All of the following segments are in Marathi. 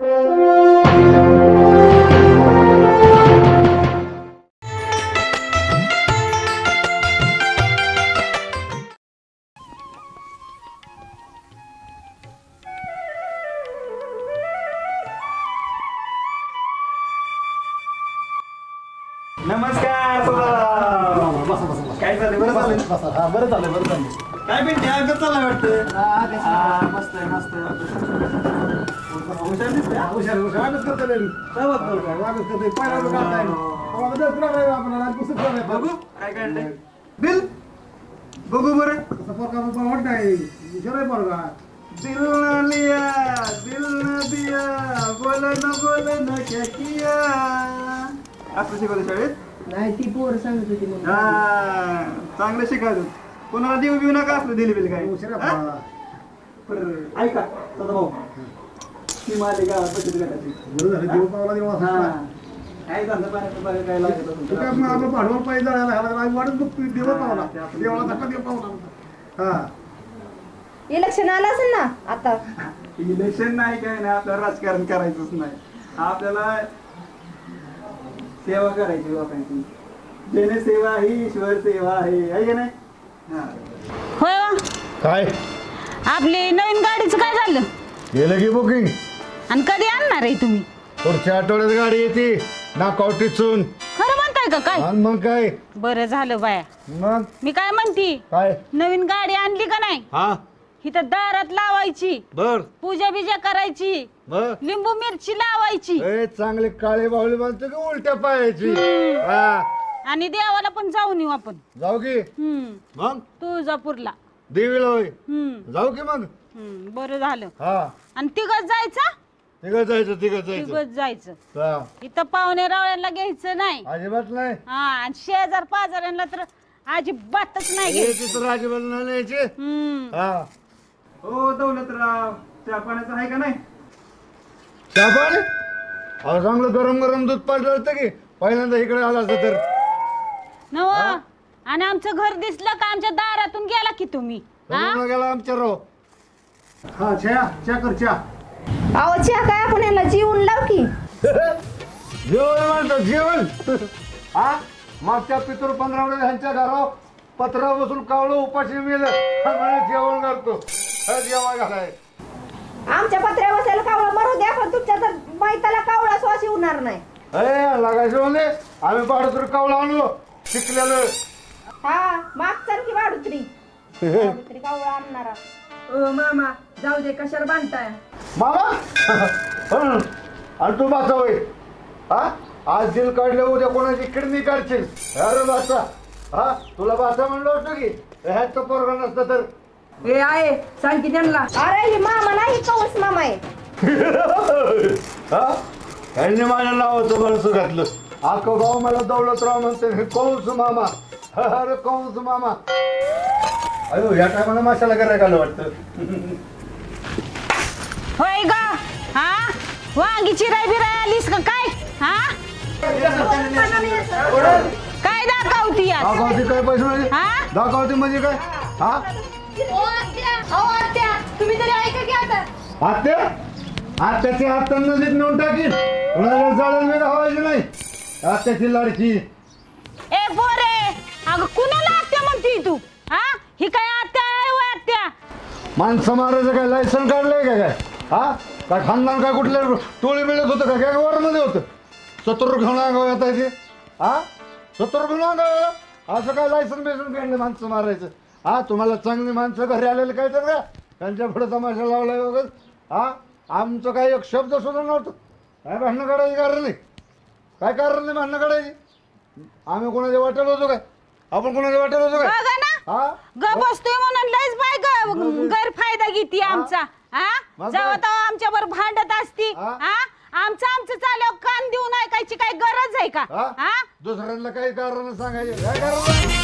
नमस्कार. काय चाललंय? बरं चाललंय. बरं चाललंय. काय भेटते अगं चाललंय वाटतं. मस्त आहे मस्त बघू काय काढलंय बिल. बघू बरं दिल न लिया दिल न दिया बोल न क्या किया. असं शिकवलं शाळेत? नाही ती पोर सांगत होती म्हणून. चांगलं शिकायचं. कोणाला देऊ बिऊ नका असलं दिली बिल काय. ऐका दादा भाऊ ती माझी गावात बचत गटाची काय झालं पाण्याचं काय लागत भांडवल पाहिजे वाटत बघतो देवा पावला देवाला देव पावला. इलेक्शन आलं असेल ना आता. इलेक्शन नाही काय नाही आपल्याला राजकारण करायचंच नाही. आपल्याला सेवा करायची लोकांची. जनसेवा ही ईश्वर सेवा आहे की नाही. होय काय आपली नवीन गाडीचं काय झालं? गेलं की बुकिंग. आणि कधी आणणार आहे तुम्ही? पुढच्या आठवड्यात गाडी येते नाकावटीतून. खरं म्हणताय का काय? मग काय बरं झालं बाया. मग मी काय म्हणती काय नवीन गाडी आणली का नाही हा इथं दारात लावायची, बर पूजा बिजा करायची, बर लिंबू मिरची लावायची चांगले काळे बाहुली बांधतो की उलट्या पायाची. आणि देवाला पण जाऊन येऊ आपण. जाऊ की मग तुळजापूरला देवीला होय जाऊ की मग. बरं झालं. हा आणि तिघच जायचं. तिघच जायचं. इथं पाहुणे रावळ्यांना घ्यायचं नाही अजिबात नाही. हा आणि शेजार पाजाऱ्यांना तर अजिबातच नाही घ्यायचं. अजिबात नाही न्यायचे. हा हो दौलतराव चहा पाण्याचं आहे का नाही? चहा पाणी अहो चांगलं गरम गरम दूध पाठवलं होतं की पहिल्यांदा इकडे आला असं तर. नव आणि आमचं घर दिसलं का आमच्या दारातून गेला की तुम्ही. गेला आमच्या रो. हा चहा कर चहा. अहो चहा काय आपण याला जीवन लाव की. जेवण म्हणतो जेवण. हा मागच्या पितूर 15 ह्यांच्या घरावर पत्र बसून कावळं उपाशी मिळलं जेवण करतो. जेवण घालाय आमच्या पत्र्या बसायला कावळा मरू द्या पण तुमच्या तर मैताला कावळा श्वास होणार नाही. लागायचं म्हणजे आम्ही पाडूतर कावळा आणलो शिकलेलं. हा मागचा की वाडुत्री कावळा आणणारा. ओ मामा जाऊ दे कशाला बांधताय. मामा आणि तू बाचा होय. हा आज दिल काढलं उद्या कोणाची किडनी काढशील. अरे बाचा हा तुला बाचा म्हणलं होतं की ह्याच पोरगा नसतं तर. ए आहे सांग की त्यांना. अरे ही मामा नाही कौस मामा आहे. हा ह्यांनी माझ्या नावाचं बरंच घातलं. अख्खं गाव मला दौलतराव म्हणते कौस मामा. अरे कौस मामा. अयो या टायमाला माशाला करायला आलं वाटतं. होय ग हा वांगी चिराय बिराय आलीस का काय? हा काय दाखवती दाखवते काय पैसे म्हणजे दाखवते म्हणजे काय. हा तुम्ही तरी ऐका की आता. आत्या आत्याची हातात नदीत नेऊन टाकीन. कुणाला जाळून वेळ हवायची नाही. आत्याची लाडकी. ए पोरे अगं कुणाला आत्या म्हणती तू? हा ही काय आत्या आहे व आत्या? माणसं मारायचं काय लायसन काढलंय का काय? हा काय खानदान काय कुठल्या टोळी मिळत होतं का काय वरमध्ये होतं? 70 घेऊन अंगावर येता येते. हा 70 घेऊन अंगावर असं काय लायसन बेसन काढलं माणसं मारायचं. हा तुम्हाला चांगली माणसं घरी आलेले काय तर का त्यांच्या पुढे तमाशा लावलाय वगैरे. हा आमचं काही एक शब्द सुद्धा नव्हतं. काय भांडणं काढायची कारण नाही. काय कारण नाही भांडणं काढायची. आम्ही कोणाच्या वाटेल होतो काय? आपण कोणाच्या वाटेल होतो काय? हा ग बसतोय म्हणून लयच बाय गैरफायदा घेते आमचा. हा जेव्हा तेव्हा आमच्या वर भांडत असती. हा आमचं चालव कान देऊन ऐकायची काय गरज आहे का? हा दुसऱ्यांना काही कारण सांगायचे काय कारण.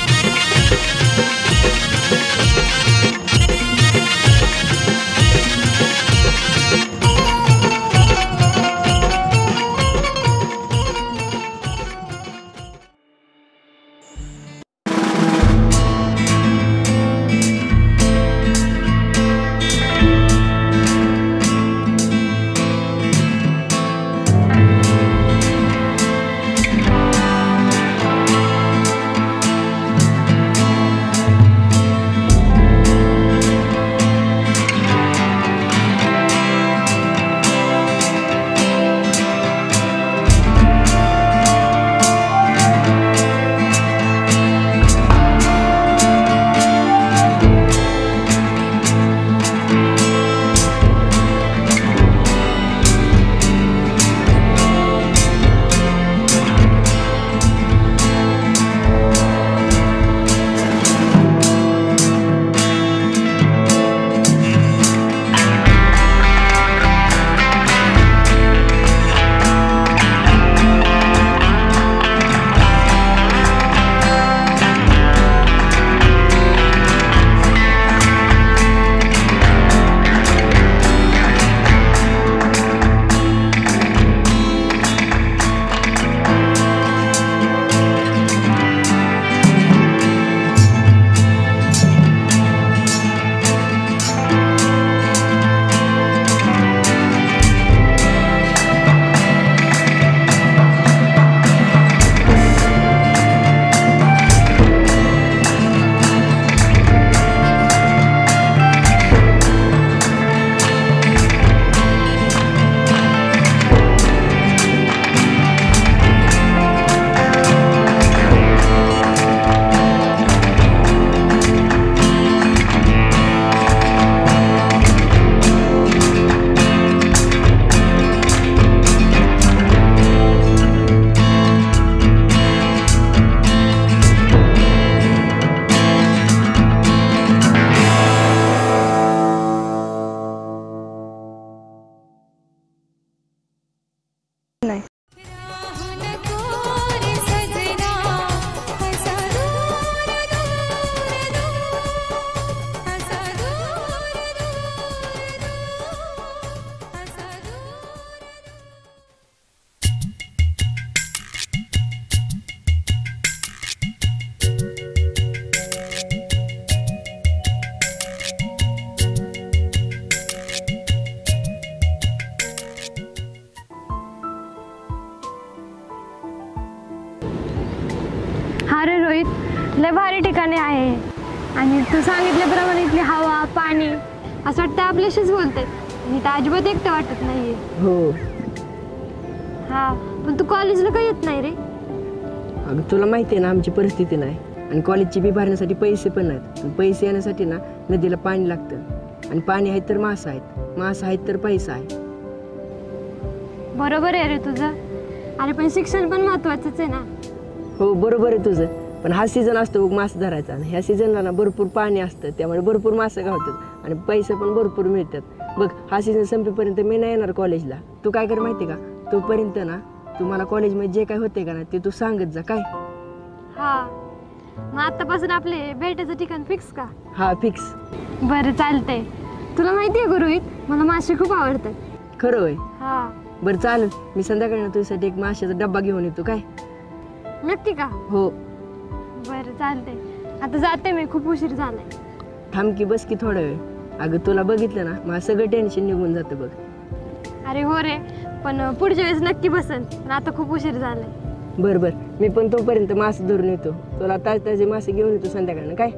हा रे रोहित, लय भारी ठिकाणे आहे आणि तू सांगितल्याप्रमाणे इथली हवा पाणी असं वाटतं आपल्याशीच बोलते आणि तर अजिबात एकटं वाटत नाहीये. हो. हा पण तू कॉलेजला का येत नाही रे? अगं तुला माहिती आहे ना आमची परिस्थिती नाही आणि कॉलेजची फी भरण्यासाठी पैसे पण नाहीत. आणि पैसे येण्यासाठी ना नदीला पाणी लागतं आणि पाणी आहे तर मासा आहेत, मासा आहेत तर पैसा आहे. बरोबर आहे रे तुझं. अरे पण शिक्षण पण महत्वाचंच आहे ना. हो बरोबर आहे तुझं, पण हा सीझन असतो बघ मासा धरायचा आणि ह्या सीझनला ना भरपूर पाणी असतं त्यामुळे भरपूर मासे गावतात आणि पैसे पण भरपूर मिळतात. बघ हा सीझन संपेपर्यंत मी नाही येणार कॉलेजला. तू काय कर माहिती का, तोपर्यंत ना तू मला कॉलेजमध्ये जे काय होते का ना ते तू सांगत जा काय. हा मग आतापासून आपले भेटायचं ठिकाण फिक्स का? हा फिक्स. बरं चालतंय. तुला माहिती आहे रोहित, मला मासे खूप आवडतात. खरं होय? हा. बरं चालेल, मी संध्याकाळी ना तुझ्यासाठी एक माशाचा डब्बा घेऊन येतो काय. नक्की का? हो. बरं चालतंय, आता जाते मी, खूप उशीर झालाय. थांब की बस की थोडा वेळ. अगं तुला बघितलं ना मला सगळं टेन्शन निघून जातं बघ. अरे हो रे, पण पुढच्या वेळेस नक्की बसन, पण आता खूप उशीर झालाय. बरं बरं, मी पण तोपर्यंत मासे धरून येतो. तुला ताजे मासे घेऊन येतो संध्याकाळनं काय.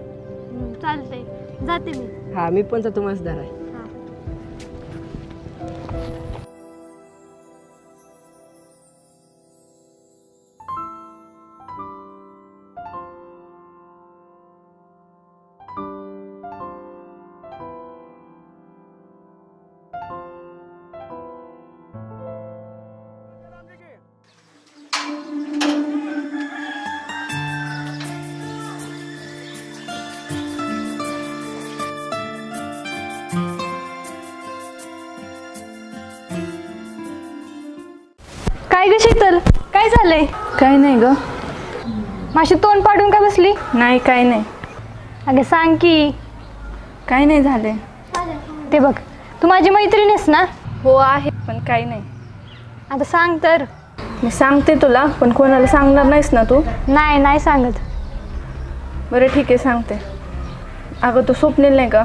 चालतंय, जाते मी. हा मी पण जातो मासे धराय. काय ग शीतल, काय झालंय? काय नाही ग. माशी तोंड पाडून का बसली? नाही काय नाही. अगं सांग की. काय नाही झालंय. ते बघ, तू माझी मैत्रीण आहेस ना? हो आहे, पण काही नाही. आता सांग तर. मी सांगते तुला, पण कोणाला सांगणार नाहीस ना तू? नाही नाही सांगत. बरं ठीक आहे सांगते. अगं तू स्वप्नील नाही का?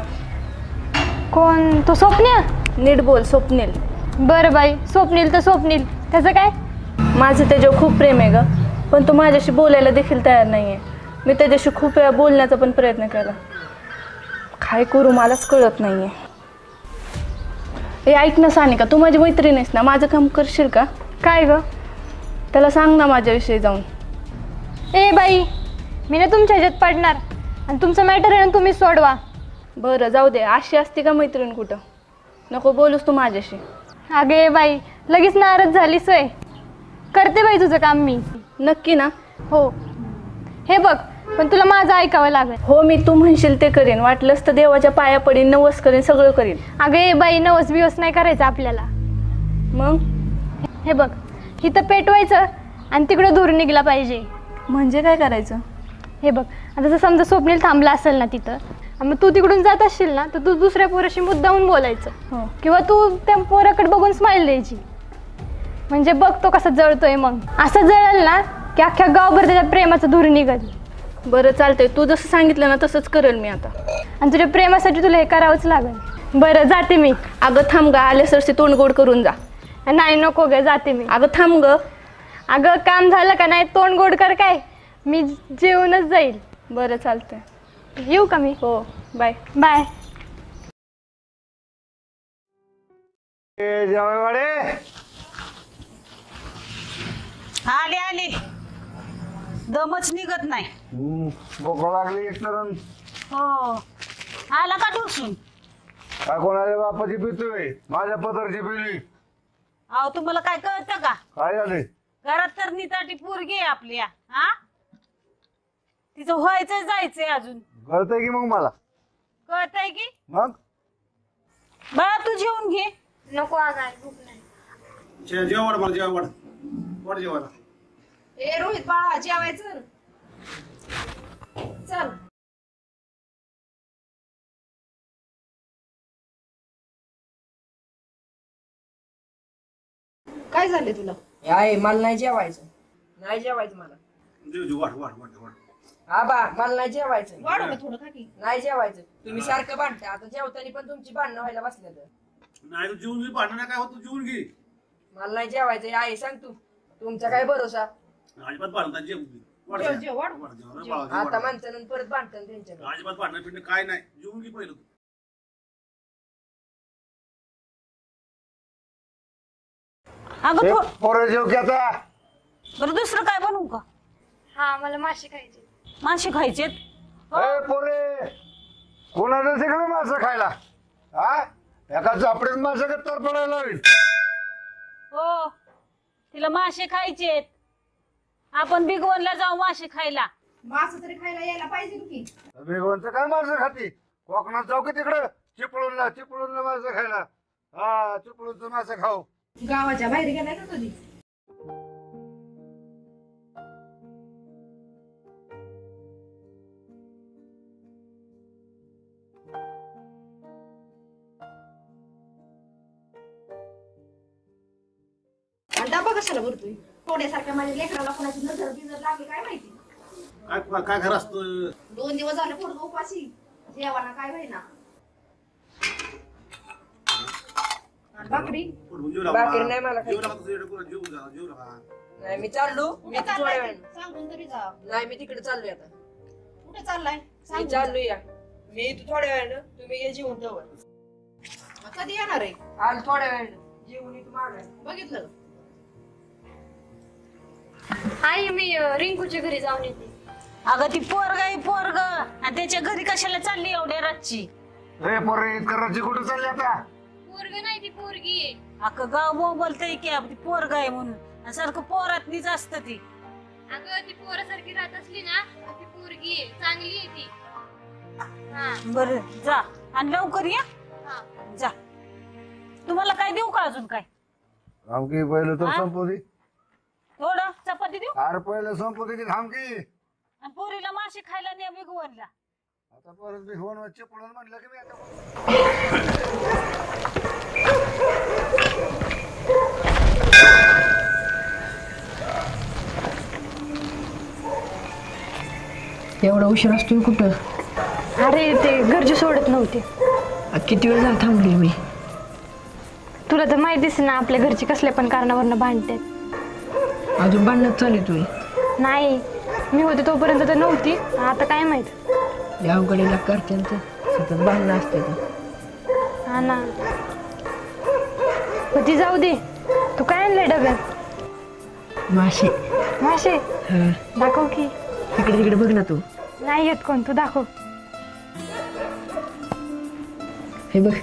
कोण? तू स्वप्न्या? नीट बोल, स्वप्नील. बरं बाई, स्वप्नील तर स्वप्नील, त्याचं काय? माझं त्याच्यावर खूप प्रेम आहे ग, पण तू माझ्याशी बोलायला देखील तयार नाही आहे. मी त्याच्याशी खूप वेळा बोलण्याचा पण प्रयत्न केला. काय करू मलाच कळत नाही आहे. हे ऐक ना सानिका, तू माझी मैत्रीण आहेस ना, माझं काम करशील का? काय ग? त्याला सांग ना माझ्याविषयी जाऊन. ए बाई, मी ना तुमच्या ह्याच्यात पडणार आणि तुमचं मॅटर आहे ना तुम्ही सोडवा. बरं जाऊ दे, अशी असते का मैत्रीण कुठं? नको बोलूस तू माझ्याशी. अगे बाई, लगेच नाराज झाली सोय. करते बाई तुझं काम मी. नक्की ना? हो. हे बघ, पण तुला माझं ऐकावं लागेल. हो, मी तू म्हणशील ते करीन. वाटलंच तर देवाच्या पाया पडीन, नवस करीन, सगळं करीन. अगे बाई, नवस बिवस नाही करायचं आपल्याला. मग हे बघ, इथं पेटवायचं आणि तिकडं दूर निघला पाहिजे. म्हणजे काय करायचं? हे बघ, आता जर समजा स्वप्नील थांबला असेल ना तिथं, मग तू तिकडून जात असशील ना, तर तू दुसऱ्या पोराशी मुद्दाहून बोलायचं. हो. किंवा तू त्या पोराकडे बघून स्माइल द्यायची. म्हणजे बघ तो कसा जळतोय. मग असं जळेल ना की अख्ख्या गावभर त्याच्या प्रेमाचं धूर निघल. बरं चालतंय, तू जसं सांगितलं ना तसंच करेल मी आता. आणि तुझ्या प्रेमासाठी तुला हे करावंच लागेल. बरं जाते मी. अगं थांब ग, आल्यासरशी तोंड गोड करून जा. नाही नको ग, जाते मी. अगं थांब ग. अगं काम झालं का नाही, तोंड गोड कर. काय मी जेवूनच जाईल. बरं चालतंय, येऊ का मी? हो बाय. बाय. आले आले, दमच निघत नाही. भूक लागली एक तर. हो, आला का डोसून? काय कोणाच्या बापाची पितोय, माझ्या पदरची पिली. अहो तुम्हाला काय कळतं का? काय झाले? घरात तर निताटी पोरगी आहे आपल्या. हा, तिचं व्हायचंय जायचंय अजून. कळतंय की मग मला. कळतंय की मग बाळा तू जेवून घे. नको आगाय, भूक नाही. जेवण मला जेवण वाढ जेवायला. ए रोहित बाळा, जेवायचं. चल. काय झाले तुला? आहे मला नाही जेवायचं. नाही जेवायचं मला. वाढ वाढ वाढ वाढ. आबा मला नाही जेवायचं. वाढव ना थोडं खा की. नाही जेवायचं. तुम्ही सारखं भांडता, आता जेवताना पण तुमची भांडणं व्हायला बसले तर. नाही तू जेवून घे, भांडण काय होत, तू जेवून घे. मला नाही जेवायचं. आहे सांग तू, तुमचा काय भरोसा? अजिबात भांडतात, जेवून घे. आता माणसानं परत बांधतात त्यांच्या अजिबात भांडण पिणं काय नाही, जेवून घे पहिलं. अगं पोरं जेव की आता. बरं दुसरं काय बनवू का? हा मला मासे खायचे. मासे खायचेत? ए पोरे, कोणाला शिकलं मासं खायला? हा, एका चापडीत मासं तर पडायला होईल. हो, तिला मासे खायचेत. आपण बिगवनला जाऊ मासे खायला. मासं तरी खायला यायला पाहिजे की. बेगवंत काय मासं खाती? कोकणात जाऊ की तिकडं चिपळूणला मासं खायला. हा, चिपळूणचं मासं खाऊ. गावाच्या बाहेर गेलाय का कधी? डबा कशाला भरतोय? थोड्यासारख्या माझ्या लेकराला कोणाची नजर बिजर लागली काय माहिती. काय काय घर असतं? 2 दिवस झाले पोरगं उपाशी, जेवाना काय होईना. भाकरी भाकरी नाही मला खायची. जेवू नका. नाही मी चाललो. मी थोड्या वेळानं. सांगून तरी जा. नाही मी तिकडे चाललोय आता. कुठे चाललाय? मी चाललोय या. मी इथं थोड्या वेळानं. तुम्ही ये जेवून तवर. कधी येणार आहे? आज थोड्या वेळानं जेवून इथं मागाय. बघितलं आई मी रिंकूच्या घरी जाऊन येते. अगं ती पोरग आणि त्याच्या घरी कशाला चालली एवढ्या रातची? ए पोरे, इतकं कुठं चालली आता? पोरग नाही ती पोरगी आहे. अगं गाव बोलतय की ती पोरग आहे म्हणून, आणि सारखं पोरातनीच असतं ती. अगं ती पोरासारखी राहत असली ना ती पोरगी आहे, चांगली आहे ती. हा बरं जा आणि लवकर या. हा जा. तुम्हाला काय देऊ का अजून काय? थांबकी पहिलं तर हा? संपू दे. थोडं चपाती देऊ? अरे पहिलं संपू दे की थांबकी. आणि पोरीला मासे खायला नाही बिगवनला. आता परत मी फोन चिपळून म्हणलं की मी आता एवढा उशीर असतोय कुठं? अरे ते घरचे सोडत नव्हते. किती वेळ झाला थांबली मी. तुला तर माहितीच ना आपल्या घरची कसल्या पण कारणावरनं भांडतात. अजून बांधण्यात चालू तुम्ही. नाही मी होते तोपर्यंत तर नव्हती, आता काय माहित. या अवघडीला करत्यांचं सतत बांधणं असते. हा ना होती. जाऊ दे, तू काय आणलंय डब्यात? मासे. मासे? हा, दाखव की. इकडे तिकडे बघ ना तू. नाही येत कोण, तू दाखव. हे बघ.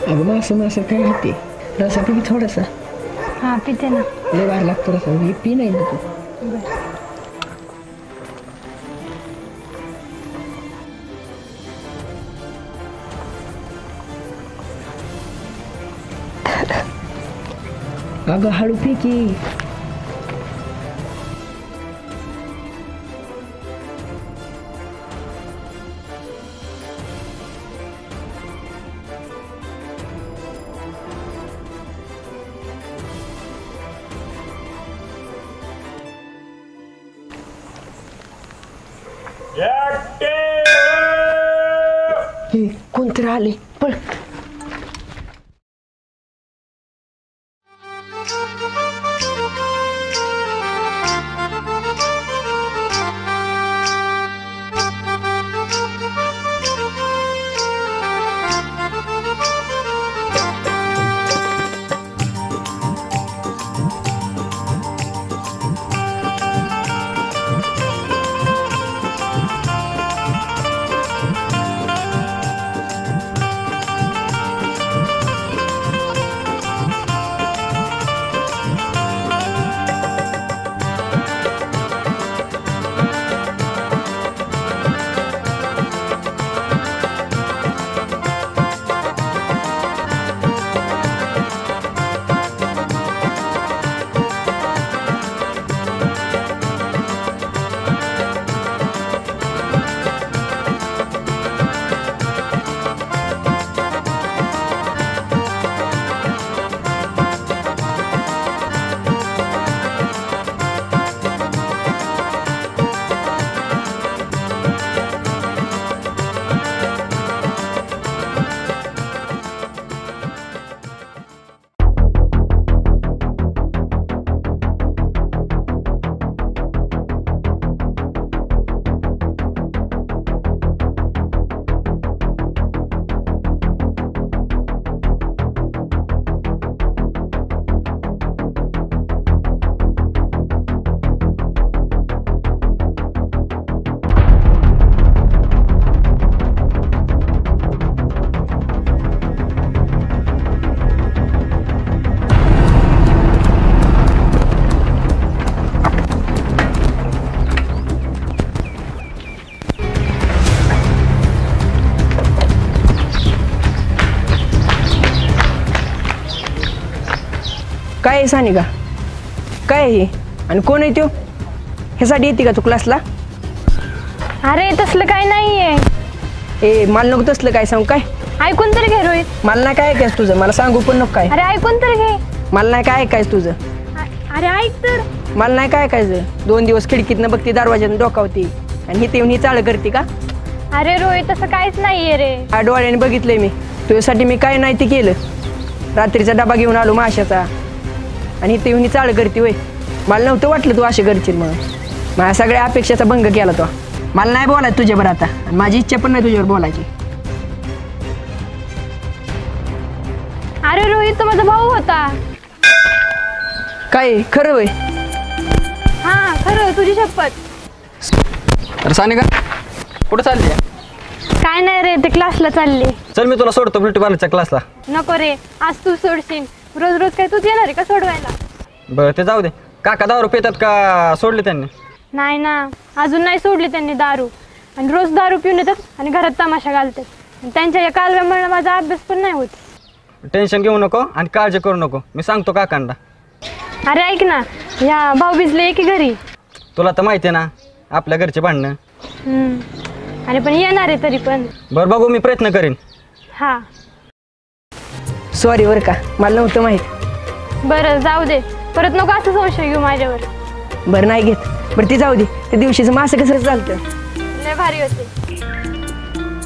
अगं मासं काय होते? रसा पी थोडासा. हा पिते ना. लय बाहेर लागतो रसा. मी पी नाही ना तू. अगं हळू पी की. कोणतरी आले, पळ. काय आहे सानिका? काय आहे हे? आणि कोण आहे तो? ह्यासाठी येते का तू क्लासला? अरे तसलं काय नाहीये. ए मला नको तसलं काय सांगू काय? ऐकून तर घे रोहित. मला नाही काय ऐकायचं तुझं, मला सांगू पण नको काय. अरे ऐकून तर घे. मला नाही काय ऐकायचं तुझं. अरे ऐक तर. मला नाही काय ऐकायचं. 2 दिवस खिडकीतनं बघते, दरवाज्यानं डोकावती आणि इथे येऊन ही चाळ करते का? अरे रोहित तसं काहीच नाहीये रे. हा डोळ्याने बघितलंय मी. तुझ्यासाठी मी काय नाही ते केलं. रात्रीचा डबा घेऊन आलो माशाचा आणि इथे येऊन ही चाळ करते होय. मला नव्हतं वाटलं तू असे करशील म्हणून. माझ्या सगळ्या अपेक्षाचा भंग केला तो. मला नाही बोलायचं तुझ्यावर आता आणि माझी इच्छा पण नाही तुझ्यावर बोलायची. अरे रोहित तो माझा भाऊ होता. काय खरं होय? हा खरं, तुझी शपथ. अरे सानिका कुठं चालली? काय नाही रे, ते क्लासला चालले. चल मी तुला सोडतो ब्युटी पार्लरच्या क्लासला. नको रे, आज तू सोडशील. रोज रोज काय तूच येणार आहे का सोडवायला? बरं ते जाऊ दे. काका दारू पितात का सोडले त्यांनी? नाही ना, अजून नाही सोडली त्यांनी दारू. आणि रोज दारू पिऊन येतात आणि घरात तमाशा घालतात. आणि त्यांच्या या कालव्यामुळे माझा अभ्यास पण नाही होत. टेन्शन घेऊ नको आणि काळजी करू नको, मी सांगतो काकांना. अरे ऐक ना, या भाऊ भिजले की घरी. तुला तर माहिती आहे ना आपल्या घरचे भांडणं. अरे पण येणार आहे तरी पण. बरं बघू, मी प्रयत्न करीन. हा सॉरी बरं का, मला नव्हतं माहीत. बरं जाऊ दे, परत नको असं संशय घेऊ माझ्यावर. बरं नाही घेत. बरं ती जाऊ दे. त्या दिवशीचं मासं कसं चालतं? लय भारी होते.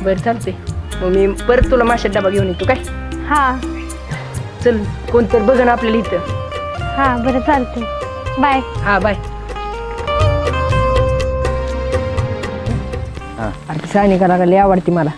बरं चालते. मग मी परत तुला माशात डबा घेऊन येतो काय? हा चल, कोणतर बघ ना आपल्याला इथं. हा बरं चालते. बाय. हा बाय. अरे सानिकाला लय आवडते मला.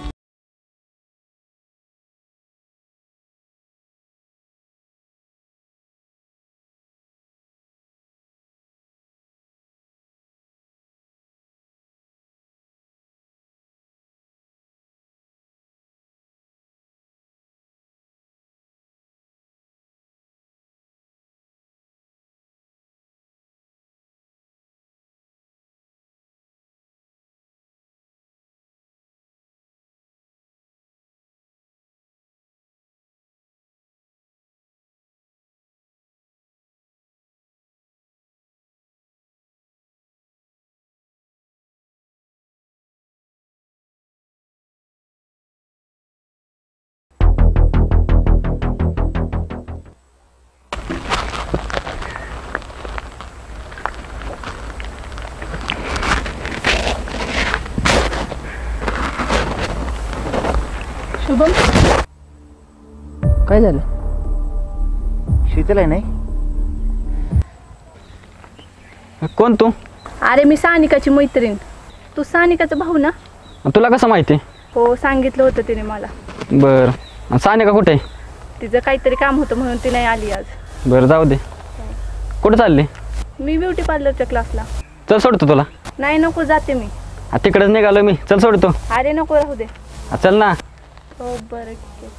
शुभम काय झालं? शीतल आहे नाही? कोण तू? अरे मी सानिकाची मैत्रीण. तू सानिकाचा भाऊ ना? तुला कसं माहिती? हो सांगितलं होतं तिने मला. बरं सानिका कुठे आहे? तिचं काहीतरी काम होतं म्हणून ती नाही आली आज. बरं जाऊ दे. कुठं चालली? मी ब्युटी पार्लरच्या क्लासला. चल सोडतो तुला. नाही नको, जाते मी. तिकडेच निघालो मी. चल सोडतो. अरे नको, राहू दे. चल ना. हो बरं ठीक आहे.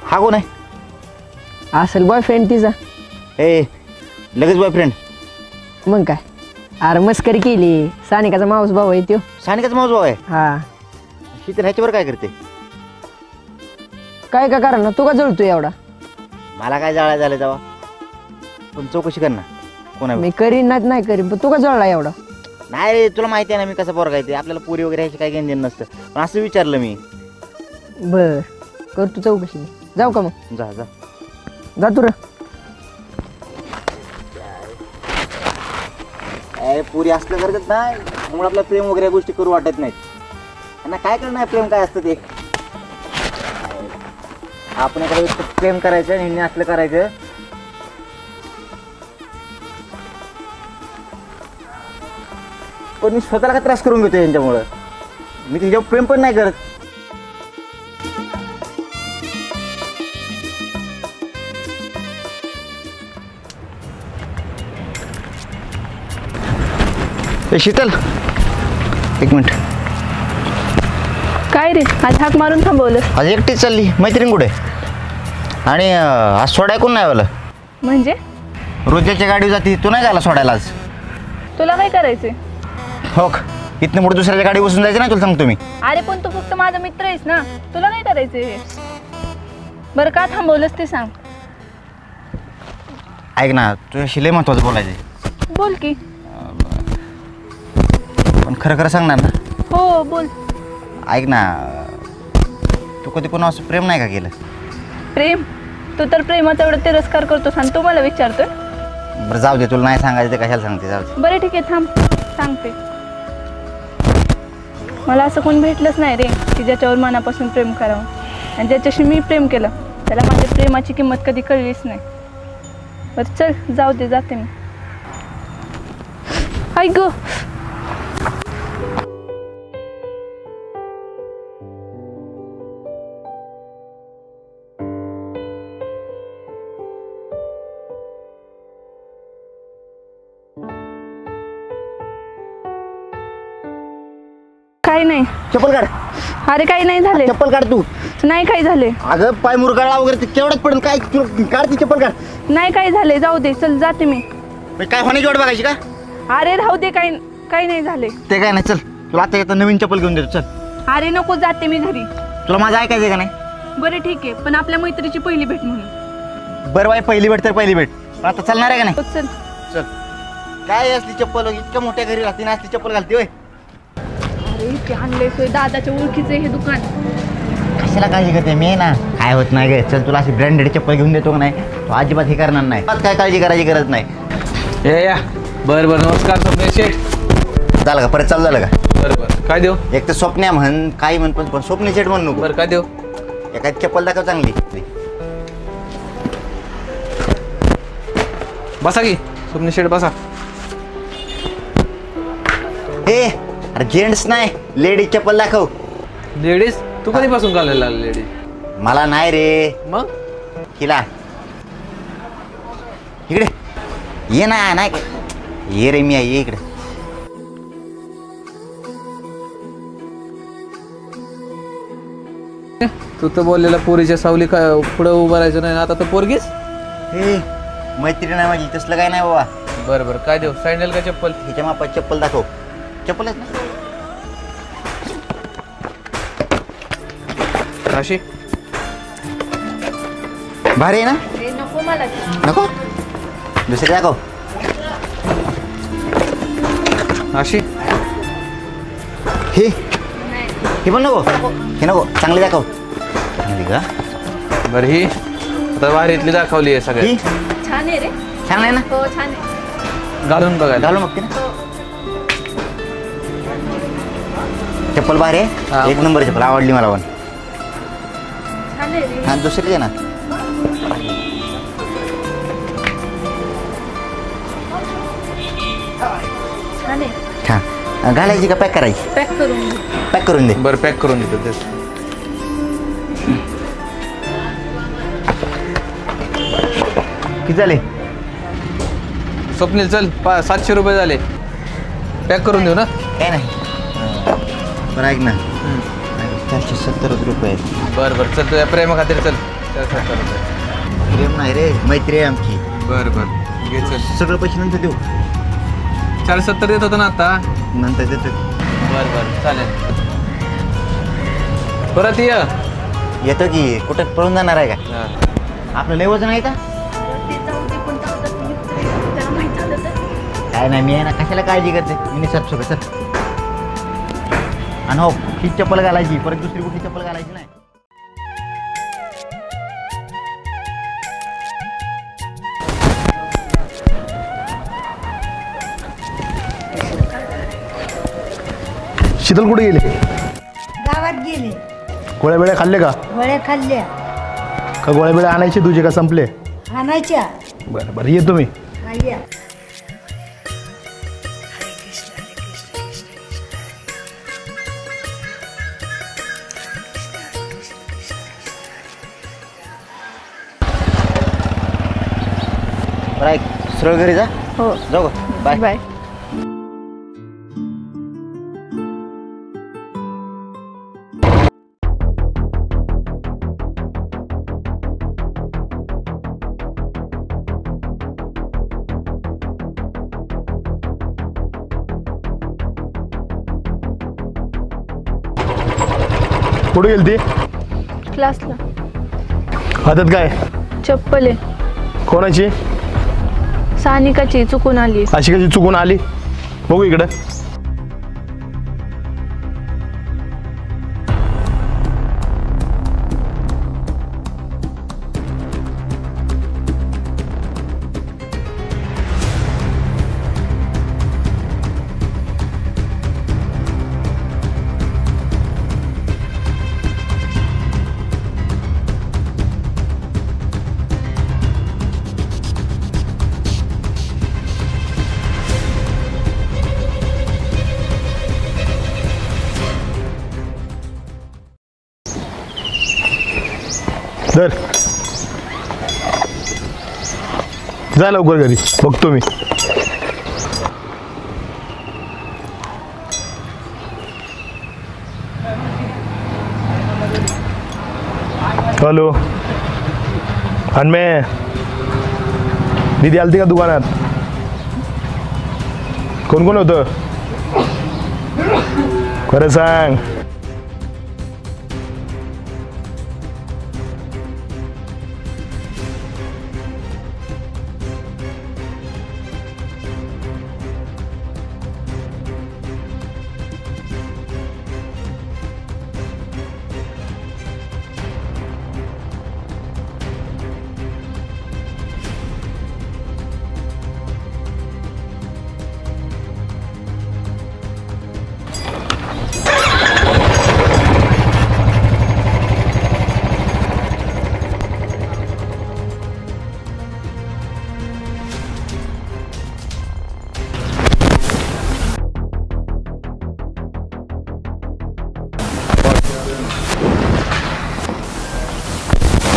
हा कोण आहे? असेल बॉयफ्रेंड तिचा. ए लगेच बॉयफ्रेंड? मग काय, अरे मस्करी केली. सानिकाचा मावस भाऊ आहे त्यो. सानिकाचा मावस भाऊ आहे? हा. शीतल ह्याच्यावर काय करते? काय का कारण तू का जळतोय एवढा? मला काय जाळा झालं तेव्हा, पण चौकशी कर ना कोण आहे. मी करीन नाही करीन, पण तू का जळला एवढा? नाही रे, तुला माहिती आहे ना मी कसा पोरगा आहे ते. आपल्याला पुरी वगैरे ह्याची काही घेणं देणं नसतं, पण असं विचारलं मी. बर कर तू चौकशी. जाऊ का मग? जा जा जा तू. पुरी असलं करत नाही म्हणून आपल्या प्रेम वगैरे गोष्टी करू वाटत नाहीत. त्यांना काय करणार प्रेम काय असतं ते. आपण एखाद्या प्रेम करायचं आणि असलं करायचं. पण मी स्वतःला का त्रास करून घेतो यांच्यामुळं. मी तिच्यावर प्रेम पण नाही करत. ए शीतल, एक मिनिट. काय रे आज हाक मारून थांबवलं? आज एकटीच चालली, मैत्रीण कुठे? आणि आज सोडाय कोण नाही आलं? म्हणजे रोजच्या गाडीवर जाते, तू नाही झाला सोडायला आज? तुला काय करायचंय? हो इथनं पुढे दुसऱ्याच्या गाडी बसून जायचं ना, तुला सांगतो मी. अरे पण तू फक्त माझा मित्र आहेस ना, तुला काय करायचंय हे? बरं का थांबवलंस ते सांग. ऐक ना, तुझ्याशी लय महत्वाचं बोलायचं. बोल की. पण खरं खरं सांगणार ना? हो बोल. ऐक ना, तू कधी कोणा असं प्रेम नाही का केलं? प्रेम? तू तर प्रेमाचा एवढा तिरस्कार करतोस आणि तू मला विचारतोय? बरं जाऊ दे, तुला नाही सांगायचं ते कशाला सांगते, जाऊ दे. बरं ठीक आहे थांब, सांगते. मला असं कोण भेटलंच नाही रे की ज्याच्यावर मनापासून प्रेम करावं, आणि ज्याच्याशी मी प्रेम केलं त्याला माझ्या प्रेमाची किंमत कधी कळलीच नाही. बरं चल जाऊ दे, जाते मी. ऐक ग, काही नाही. चप्पल काढ. अरे काही नाही झाले. चप्पल काढ तू. नाही काही झाले. अगं पाय मुरगाळा वगैरे ते केवढंच पडेल काय, काढ ती चप्पल काढ. नाही काही झाले, जाऊ दे, चल जाते मी. काय होण्याची वाट बघायची का? अरे राहू दे, काही काही नाही झाले. ते काय नाही, चल तुला आता येतं नवीन चप्पल घेऊन देतो, चल. अरे नको, जाते मी घरी. तुला माझं ऐकायचं का नाही? बरं ठीक आहे, पण आपल्या मैत्रीची पहिली भेट म्हणून. बरं बाई, पहिली भेट तर पहिली भेट, पण आता चालणार आहे का नाही? चल चल. काय असली चप्पल, इतक्या मोठ्या घरी राहते ना, असली चप्पल घालते होय? अरे ते आणले सोय दादाच्या ओळखीचे हे दुकान. कशाला काळजी करते मी ना, काय होत नाही गे. चल तुला अशी ब्रँडेड चप्पल घेऊन देतो का नाही, तू अजिबात हे करणार नाही. काय काळजी करायची गरज नाही. या बरं बरं, नमस्कार स्वप्नील शेठ. झालं का, परत चालू झालं का? बरं बरं, काय देऊ? एक तर स्वप्न्या म्हण, काही म्हण, पण स्वप्नील शेठ म्हणू नको. बरं काय देऊ? एखादी चप्पल दाखव चांगली. बसा की स्वप्नील शेठ, बसा. हे अरे जेंट्स नाही, लेडीज चप्पल दाखव. लेडीज? तू कधीपासून घालायला लेडीज? मला नाही रे. मग हिला इकडे ये ना, नाही ये रे, मी ये इकडे. तू तर बोललेला पोरीच्या सावली पुढे उभं राहायचं नाही, आता तर पोरगीच. हे मैत्रीण आहे माझी, तसलं काय नाही बाबा. बरं बरं, काय देऊ? सँडल का चप्पल? हिच्या मापात चप्पल दाखव. चप्पल आहेत ना? राशी भारी आहे ना? नको मला. नको, दुसरी दाखव. राशी हे हे पण नको, हे नको, चांगली दाखव. चांगली का? बरं ही आता वारीतली दाखवली आहे सगळी. छान आहे रे. छान आहे ना? हो छान आहे. घालून बघायला. घालून बघते ना. चप्पल भारी आहे, एक नंबर चप्पल, आवडली मला पण. छान आहे रे. हा दुसरी आहे ना. छान आहे. हा घालायची का पॅक करायची? पॅक करून दे. पॅक करून दे. बरं पॅक करून देतो तेच. किती झाले? स्वप्नील चल, 700 रुपये झाले. पॅक करून देऊ ना? काय नाही. बरं ऐक ना, 470 रुपये आहेत. बरं बरं चल, तुझ्या प्रेमा खातीर चल. 470 रुपये. प्रेम नाही रे, मैत्री आहे आमची. बरं बरं घे चल. सगळं पैसे नंतर देऊ. 470 देत होतो ना आता. नंतर देतो. बरं बरं चालेल. परत येतो की, कुठं पळून जाणार आहे का? आपलं लय वजन आहे का? काय नाही, मी आहे ना, कशाला काळजी करते मी. निसर्ग सगळं चल. आणि हो, ही चप्पल घालायची, परत दुसरी कुठली चप्पल घालायची नाही. शीतल कुठे गेले? गावात गेले. गोळ्या बिळ्या खाल्ले का? गोळ्या खाल्ल्या. का गोळ्या बिळ्या आणायचे तुझे का संपले? आणायच्या. बरं बरं, येतो मी. या. सरळ घरी जा. हो जाऊ का? Bye bye. कुठे गेली ती? क्लासला. हातात काय? चप्पल आहे. कोणाची? सानिकाची. चुकून आली. अशी कशी चुकून आली? बघू इकडं. धर, जा लवकर घरी, बघतो मी. हॅलो हनमे, दीदी आलती का दुकानात? कोण कोण होतं? खरं सांग.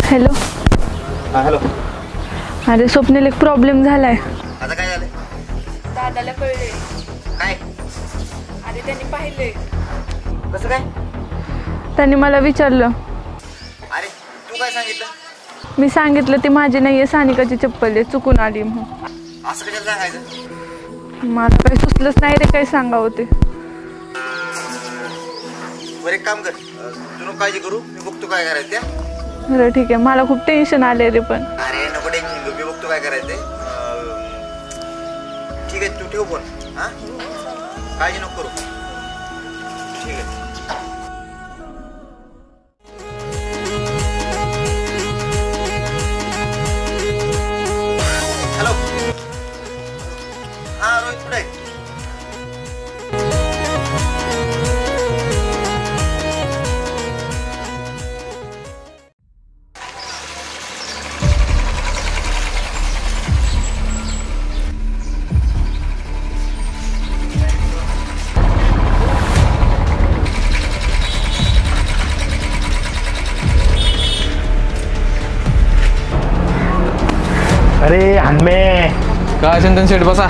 हॅलो. हॅलो. अरे स्वप्नील, एक प्रॉब्लेम झालाय. आता काय झालंय? दादाला कळले. काय? अरे त्यांनी पाहिले. कसं काय? त्यांनी मला विचारलं. अरे तू काय सांगितलं? मी सांगितलं ती माझी नाहीये, सानिकाची चप्पल आहे, चुकून आली म्हणून. असं कशाला सांगायचं? मला काही सुचलंच नाही रे, काही सांगावं ते. बरं एक काम कर, तू नको काळजी करू, मी बघतो काय करायचं त्या. बरं ठीक आहे, मला खूप टेन्शन आले रे. पण अरे नको टेन्शन घेऊ, मी बघतो काय करायचंय. ठीक आहे, तू ठेव फोन. हा, काळजी नको करू. ठीक आहे. हॅलो. हा रोहित, कुठे आहे? अरे हनमे, काय चंदन शेठ बसा.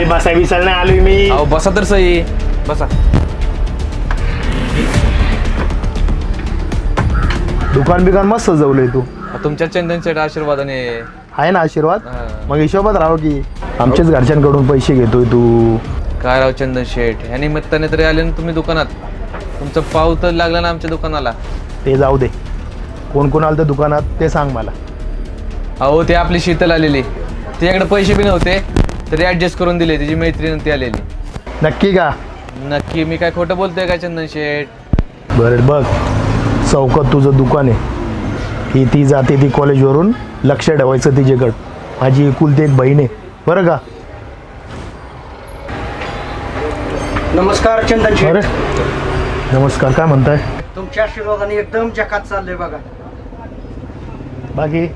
बसा विसर नाही आलोय मी. अहो बसा तर सही, बसा. दुकान बिकान मस्त सजवलंय तू. तुमच्या चंदन शेठ आशीर्वादाने आहे ना आशीर्वाद. मग हिशोबात राहावं की आमच्याच घरच्यांकडून पैसे घेतोय तू. काय राव चंदन शेठ, ह्या निमित्ताने तरी आले ना तुम्ही दुकानात. तुमचं पाव तर लागला ना आमच्या दुकानाला. ते जाऊ दे, कोण कोण आलं तर दुकानात ते सांग मला. अहो ते आपली शीतल आलेली, तिच्याकडे पैसे बी नव्हते तरी ऍडजस्ट करून दिले. तिची मैत्रीण ती आलेली. नक्की का? नक्की. मी काय खोटं बोलतोय का चंदन शेठ? बरं बघ, चौकात तुझं दुकान आहे. ही ती जाते ती कॉलेजवरून, लक्ष ठेवायचं तिच्याकडं. माझी एकुलती एक बहीण आहे बरं का. नमस्कार चंदन शेठ. अरे नमस्कार, काय म्हणताय? तुमच्या आशीर्वादाने एकदम जकात चाललंय बघा. बाकी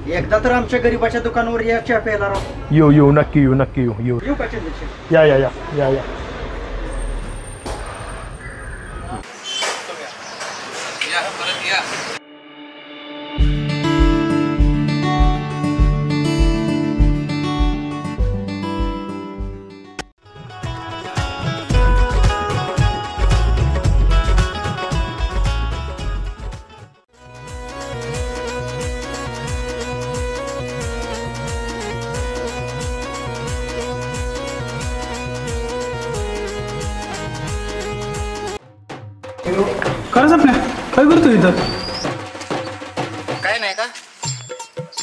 एकदा तर आमच्या गरीबाच्या दुकानावर या चहा प्यायला राव. येऊ नक्की येऊ. येऊ का चंदन शेठ? या. खरंच आपल्या काय करतो इथं? काय नाही का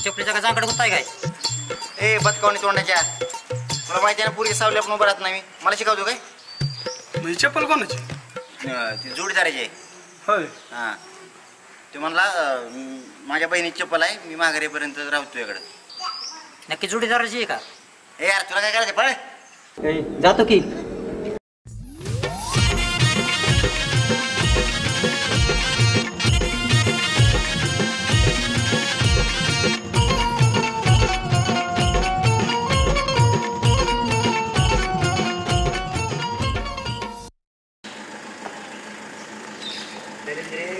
चपलीचा का जांकड होताय काय ए बदकावणी तोंडाच्या तुला माहिती आहे ना पुरी सावली आपण उभं राहत नाही मला शिकवतो काय म्हणजे चप्पल कोणाची? ती जोडीदाराची आहे होय. हां ते म्हणला माझ्या बहिणीची चप्पल आहे मी माघारीपर्यंत राहतो तुझ्याकडं. नक्की जोडीदाराची आहे का? ए यार तुला काय करायचं पळ जातो की.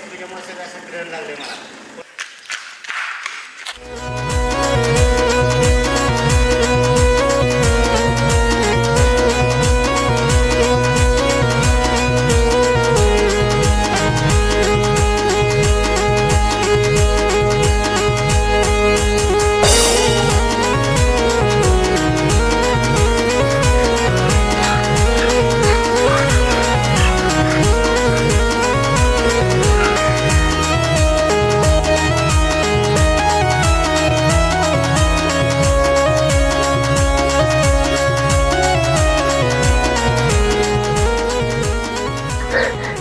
तुझ्यामुळे सगळं असं ग्रहण लागले मला.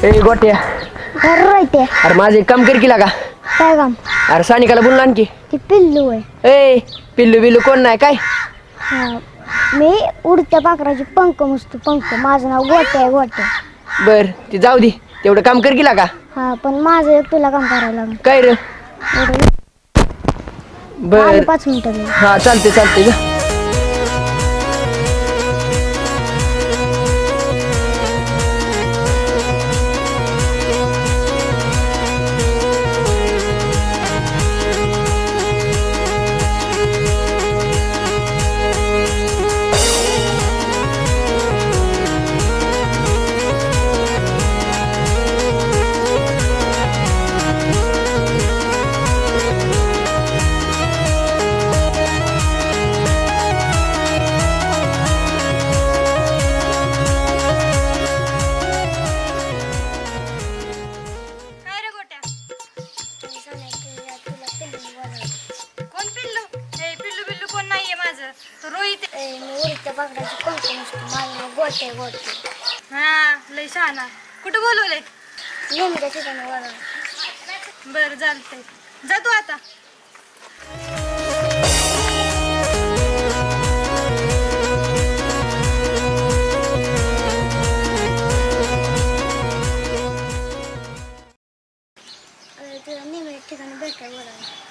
ए गोट्या अरे माझे काम कर की लागा. काय काम? अरे सानिकाला बोलला आणखी ती पिल्लू आहे. ए पिल्लू बिल्लू कोण नाही काय? मी उडत्या पाखराची पंख मस्त पंख. माझं नाव गोट्या आहे गोट्या. बर ती जाऊ दे तेवढं काम कर की लागा. हा पण माझं एक तुला काम करायला लागलं. काय रे? बर 5 मिनिटं. हा चालते चालते जा. कुठं बोलवलंय? बरं चालतंय जा तू आता. ठिकाणी भेटायला बोलावलं.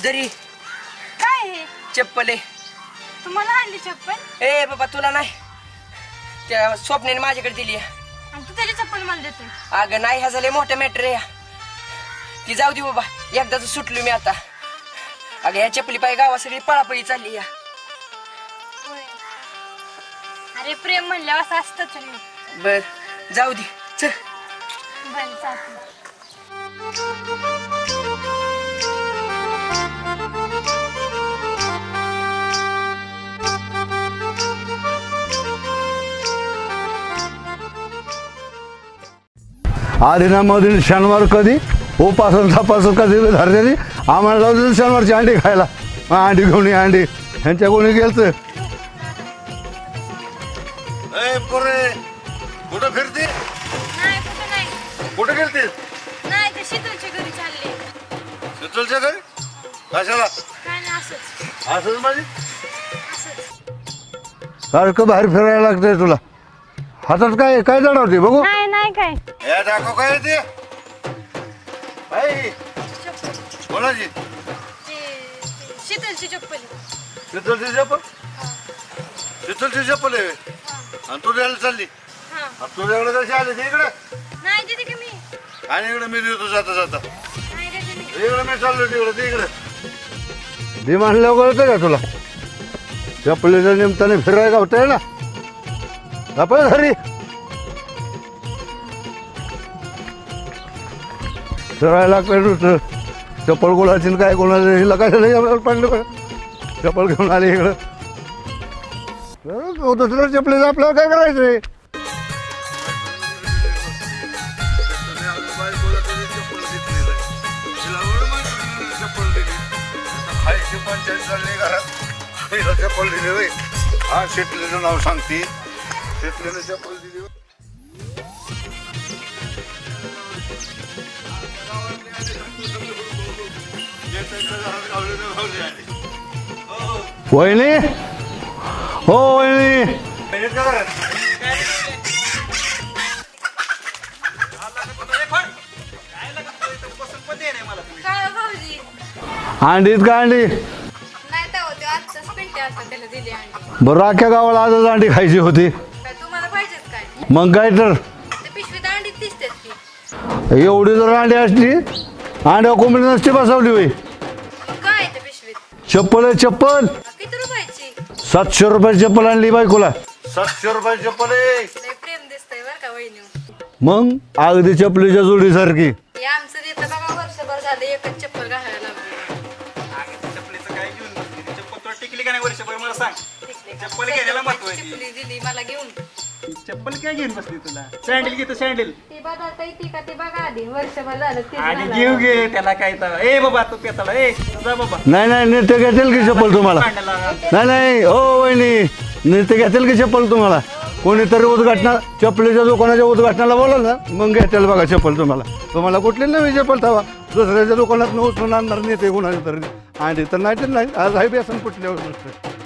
जरी काय हे? चप्पल आहे. तुम्हाला आणली चप्पल? ए बाबा तुला नाही त्या स्वप्नेने माझ्याकडे दिली आहे. आणि तू त्याची चप्पल मला देतोय? अगं नाही ह्या झाले मोठं मॅटर आहे. ती जाऊ दे बाबा एकदाच सुटलो मी आता. अगं ह्या चप्पली पाय गावा सगळी पळापळी चालली या. अरे प्रेम म्हणल्यावर असं असतच रे. बर जाऊ दे चल. बरं चालतंय. आदिनामधील शनिवार कधी उपासन तपासून कधी धरलेली आम्हाला लावली शनिवारची अंडी खायला. अंडी घेऊन ये अंडी ह्यांच्या कोणी गेलत. कुठं फिरते? कुठं गेलते? नाही ते शीतलच्या घरी चालले. शीतलच्या घरी कशाला? काय नाही असंच. असंच माझी सारखं बाहेर फिरायला लागतंय तुला. हातात काय काय जडवते बघू. नाही नाही काय हे दाखव काय ते कोणाची? शीतलची चप्पल. शीतलची चप्पल? शीतलची चप्पल आहे आणि तू द्यायला चालली? तुझ्याकडे कशी आली ते इकडे? नाही देते की मी. आणि इकडे मी देतो जाता जाता. इकडे मी चाललो तिकडे ते इकडे दे म्हणलं कळतं का तुला? चपलीच्या निमित्ताने फिरायला होतंय ना. आपण घरी चढायला लागतं नुसतं चप्पल कोणाची काय कोणाचं हिला काय झालं आपल्याला पडलं चप्पल घेऊन आले इकडं दुसऱ्या चपलेचं आपल्याला काय करायचंय चप्पल दिली हा शेटलीचं नाव सांगते शेटलीनं चप्पल दिली वहिनी हो वहिनी अंडीत का अंडी बरं अख्ख्या गावाला आजच अंडी खायची होती मग काय तर एवढी जर अंडी असती अंड्या कोंबडी नसती बसवली होई चप्पल आहे चप्पल 700 रुपये चप्पल आणली बायकोला 700 रुपये चप्पल आहे मग अगदी चपलीच्या जोडी सारखी चप्पल काय घेऊन बसली तुला सँडल घेतो सँडल आणि घेऊ घे त्याला काय तर ए बाबा तू पेताला ए जा बाबा नाही नेते घेतील की चप्पल तुम्हाला नाही हो वहिनी नेते घेतील की चप्पल तुम्हाला कोणीतरी उद्घाटना चप्पलीच्या दुकानाच्या उद्घाटनाला बोलाल ना मग घेतील बघा चप्पल तुम्हाला कुठली नवी चप्पल थावा दुसऱ्याच्या दुकानात उचलून आणणार नेते कोणाच्या तरी आणि तर नाही आज आहे बेसन कुठल्यावर नुसतं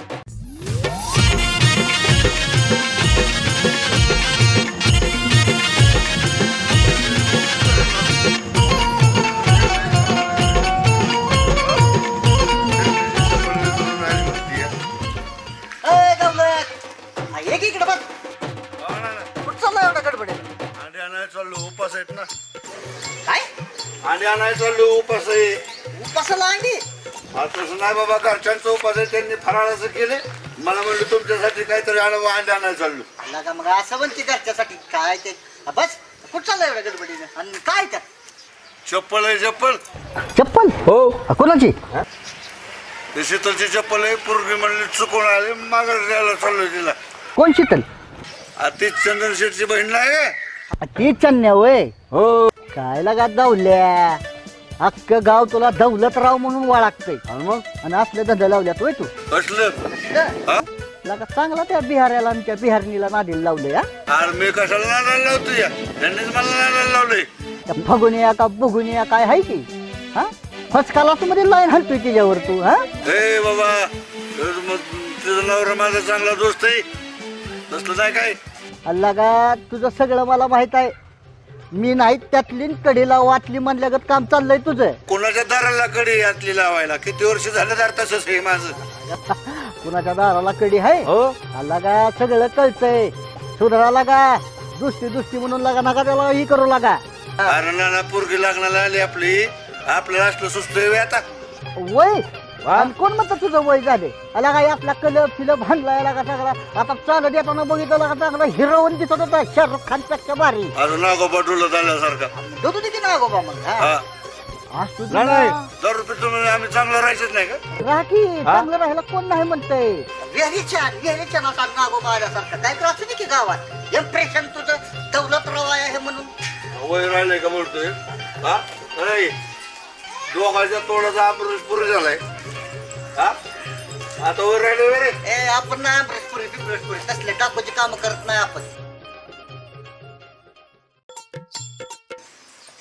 उपास आहेत ना काय अंडी आणायला चाललो उपास आहे उपासाला अंडी तसं नाही बाबा घरच्यांचा उपास आहे त्यांनी फराळाचं केले मला म्हणलं तुमच्यासाठी काहीतरी आणावं अंडी आणायला चाललो मग असं म्हणते घरच्यासाठी काय ते बस कुठं चाललं एवढ्या गडबडीने आणि काय त्या चप्पल आहे चप्पल चप्पल हो कोणाची शीतलची चप्पल आहे पूर्वी म्हणली चुकून आली माघारी द्यायला चाललोय तिला कोण शीतल ती चंदन शेठची बहीण नाही ती चन्या वय हो काय लागा दौल्या अख्खं गाव तुला दौलतराव म्हणून वाळगतंय मग आणि असल्या धंदा लावल्यात होय तू लागा चांगला त्या बिहाऱ्याला आणि त्या बिहारणीला नादीला लावलंय मी कशाला नादाला लावतो या त्यांनीच मला नादाला लावलंय फगुनिया का बघुनिया काय आहे की हा फर्स्ट क्लास मध्ये लाईन हलतोय तिच्यावर तू हा ए बाबा तुझा नवरा माझा चांगला दोस्त आहे तसलं नाही काय अल्लागा तुझं सगळं मला माहित आहे मी नाही त्यातली कडीला वाटली म्हणल्यागत काम चाललंय तुझं कोणाच्या दाराला कडी यातली लावायला किती वर्ष झालं दार तसंच आहे माझं कुणाच्या दाराला कडी आहे अल्लागा सगळं कळतंय सुधारा लागा दुसरी म्हणून लागा नका त्याला ही करू लागा अरे नाना पोरगी लागणार आली आपल्याला असलं सुचतोय आता वय कोण म्हणतं तुझं वय झाले अला काय आपला कलर फिलप हाणलाय लागा सगळा आता चालत येताना बघितलं लागा चांगला हिरोईन दिसत होता शाहरुख खान पेक्षा भारी अरे नागोबा डुलत आल्यासारखा होतो की नागोबा मग नाही दारू पितो आम्ही चांगलं राहायचंच नाही का राखी चांगलं राहायला कोण नाही म्हणतंय वेरीच्या नागोबा आल्यासारखं काय त्रास होती की गावात इम्प्रेशन तुझं दौलतराव आहे म्हणून वय राहिलंय का बोलतोय हा दोघांच्या तोडाचा अमृत पुरी झालाय आता वर राहिले रे आपण ना अमृतपुरी तसले टाकूची काम करत नाही आपण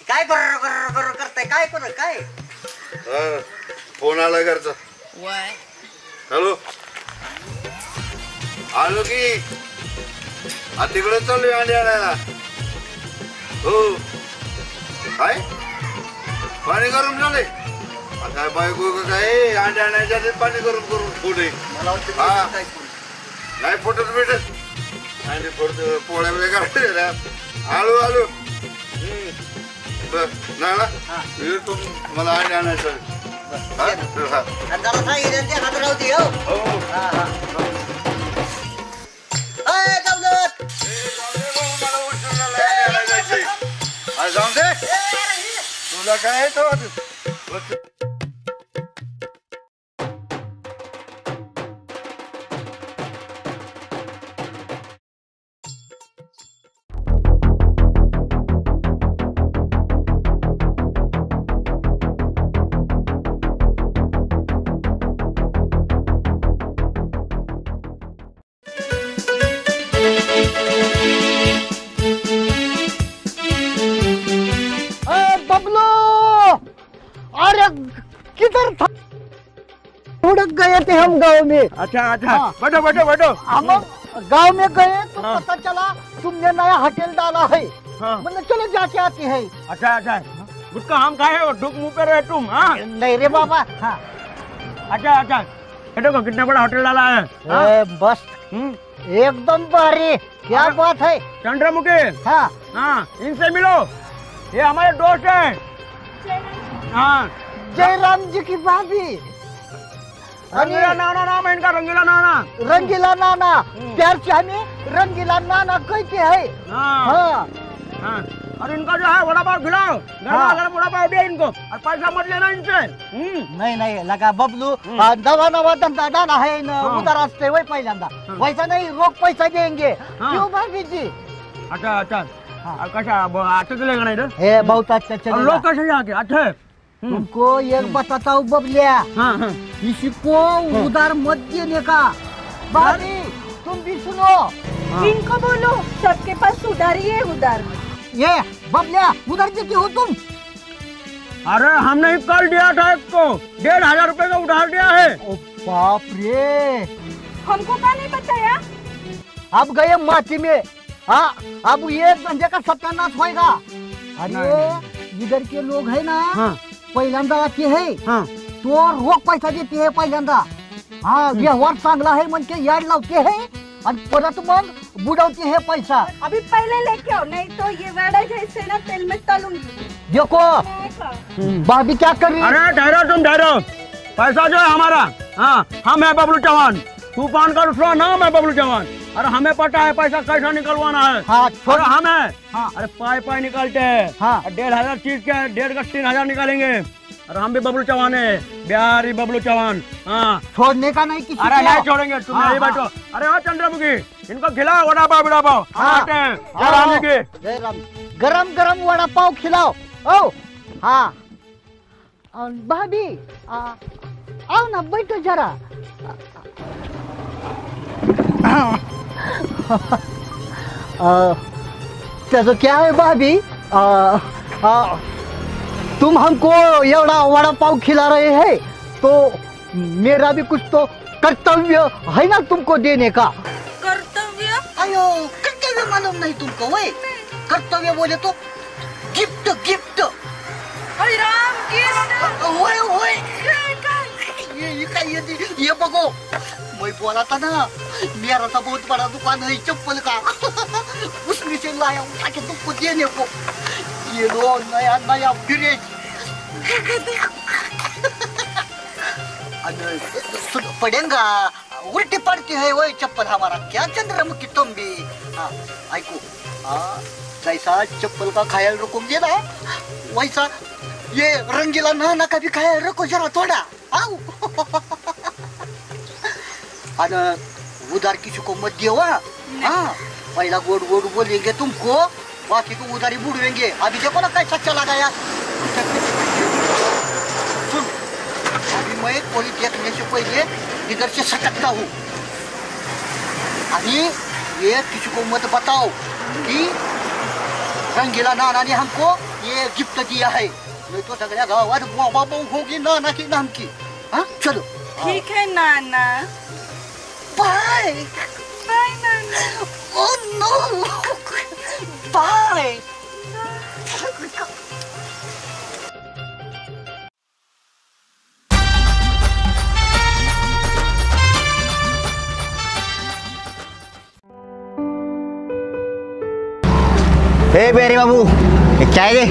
काय बरोबर करताय काय करू काय फोन आला घरचा हॅलो आलो की तिकडे चालू अंडी आणायला हो काय पाणी गरम झाले काय बायको काय अंडे आणायच्या पाणी गरम करून ठेवले नाही फोटोच भेटत आणि पोळ्या बिळ्या काढले आलो ना येतो मला अंडे आणायचं जाऊन दे तुला काय तो बबलू, अरे किधर था? उड़क गए थे हम गांव में। अच्छा अच्छा, बैठो बैठो बैठो। हम गांव में गए तो पता चला तुमने नया होटल डाला है। मतलब चलो जाके आते हैं। अच्छा अच्छा, गुटका हम खाए हो, ढुक मुंह पे रहे तुम? हाँ नहीं रे बाबा। हाँ अच्छा अच्छा, देखो कितना बड़ा होटल डाला है। बस एकदम भारी। क्या बात है चंद्रमुखी? हाँ हाँ, इनसे मिलो, ये हमारे दोस्त हैं। हाँ, जयराम जी की भाभी। रंगीला नाना नाम है इनका, रंगीला नाना। रंगीला नाना, प्यार से हमें रंगीला नाना कहते हैं। हाँ हाँ, और इनको जो है वड़ा पाव खिलाओ, गरम वड़ा पाव दे इनको, और पैसा मत लेना इनसे। नहीं नहीं लगा बबलू, नवा नवा धंधा डाला है उधर रास्ते वही पहिल्यांदा, वैसा नहीं रोक पैसा देंगे। क्यों भाभी जी? अच्छा अच्छा, कशा अच्छा चलेगा नहीं? हे बहुत अच्छा चलेगा। लोग कैसे जाके अच्छे? तुमको एक बताता हूँ बबलिया, किसी को उधार मत देने का। भाभी तुम भी सुनो, इनको बोलो सबके पास उधार ही है। उधार ये बबलिया उधार देती हो तुम? अरे हमने कल दिया था एक को 1500 रुपए का उधार दिया है। ओ बाप रे, हमको क्या नहीं बताया? अब गए माटी में। हाँ अब ये धंधे का सत्यानाश होएगा। अरे इधर के लोग है ना, पहिल्यांदा आते है तो रोख पैसा देते है पहिल्यांदा। हाँ व्यवहार चांगला है म्हणजे याड लावते है आणि परत मग बुडवते है पैसा। अभी पहले लेके आओ, नहीं तो ये वड़ा जैसे ना तेल में तलूंगी। देखो भाभी क्या कर रही है? अरे ठहरो तुम ठहरो, पैसा जो है हमारा। हाँ हम है बबलू चौहान, तूफान का दूसरा नाम है बबलू चौहान। अरे हमें पता है पैसा कैसा निकलवाना है। हाँ और हम है। हाँ अरे पाए पाए निकालते हैं। हाँ 1500 चीज के 1.5 का 3000 निकालेंगे। और हम भी बबलू चौहान है, बिहारी बबलू चौहान। हाँ छोड़ने का नहीं किसी। अरे नहीं छोड़ेंगे, तुम यही बैठो। अरे ओ चंद्रमुखी, इनको खिलाओ वड़ा पाव बिड़ा पाव। गरम गरम वड़ा पाव खिलाओ। ओ हाँ भाभी आओ ना बैठो जरा। त्याचं क्या है भाभी, तुम हमको एवढा वड़ा पाव खिला रहे हैं तो मेरा भी कुछ तो कर्तव्य है ना तुमको देने का। कर्तव्य? अयो कर्तव्य मालूम नहीं तुमको? वही कर्तव्य बोले तो गिफ्ट गिफ्ट। राम गिफ्ट? वही वही ये बघो मैं बोला था ना, मेरा सा बहुत बड़ा दुकान है चप्पल का, उसमें से लाया उठा के तुमको देने को। ये लो नया नया फ्रिज। पड़ेगा, उल्टी पड़ती है वही चप्पल हमारा। क्या चंद्रमुखी तुम भी? हाँ आइको, जैसा चप्पल का ख्याल रखो ना, वैसा ये रंगीला नाना का भी ख्याल रखो जरा थोड़ा। आओ उधार किसी को मत दियो। हाँ पहला गोड गोड बोलेंगे तुमको, बाकी को उधारी बुड़वेंगे। अभी देखो ना कैसा चला गया। सुन अभी मैं कोई देखने से पहले इधर से सटकता हूँ। अभी ये किसी को मत बताओ कि रंगीला नाना ने हमको ये गिफ्ट दिया है, नहीं तो सगळ्या गावात बाबा होगी नाना की नाम की। हाँ चलो ठीक है नाना। बाय बाय नाना। Oh no bye. ए बेरी बाबू चाय दे।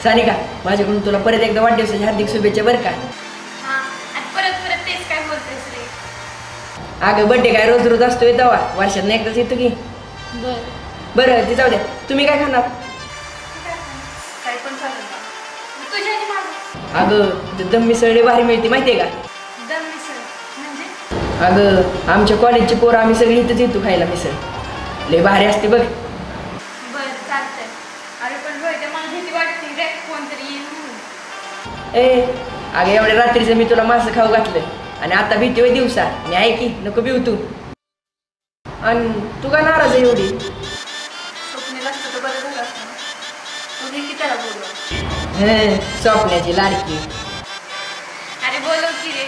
सानिका, माझ्याकडून तुला परत एकदा वाढदिवसाच्या हार्दिक शुभेच्छा बरं का. हा आणि परत परत तेच काय बोलतेस रे. अगं बड्डे काय रोज रोज असतोय तेव्हा, वर्षात एकदाच येतो की. बरं ते जाऊ द्या, तुम्ही काय खाणार? काय पण चालेल तुझ्या आणि माझं. अगं दम मिसळ भारी मिळते माहितीये का. दम मिसळ म्हणजे? अगं आमच्या कॉलेजची पोरं आम्ही सगळी इथंच येतो खायला मिसळ, लय भारी असते बघ. बरं चालतंय. अरे पण रोहित मला भीती वाटते रे, कोणतरी येईल म्हणून. ए अगं एवढ्या रात्रीचं मी तुला मासं खाऊ घातलं आणि आता भीती होय दिवसा. मी आहे की, नको भिऊ तू. आणि तू का नाराज आहे एवढी? स्वप्नील असतं तर बरं झालं असतं ना. तुम्ही की त्याला बोलवा. स्वप्नाची लाडकी. अरे बोलव की रे.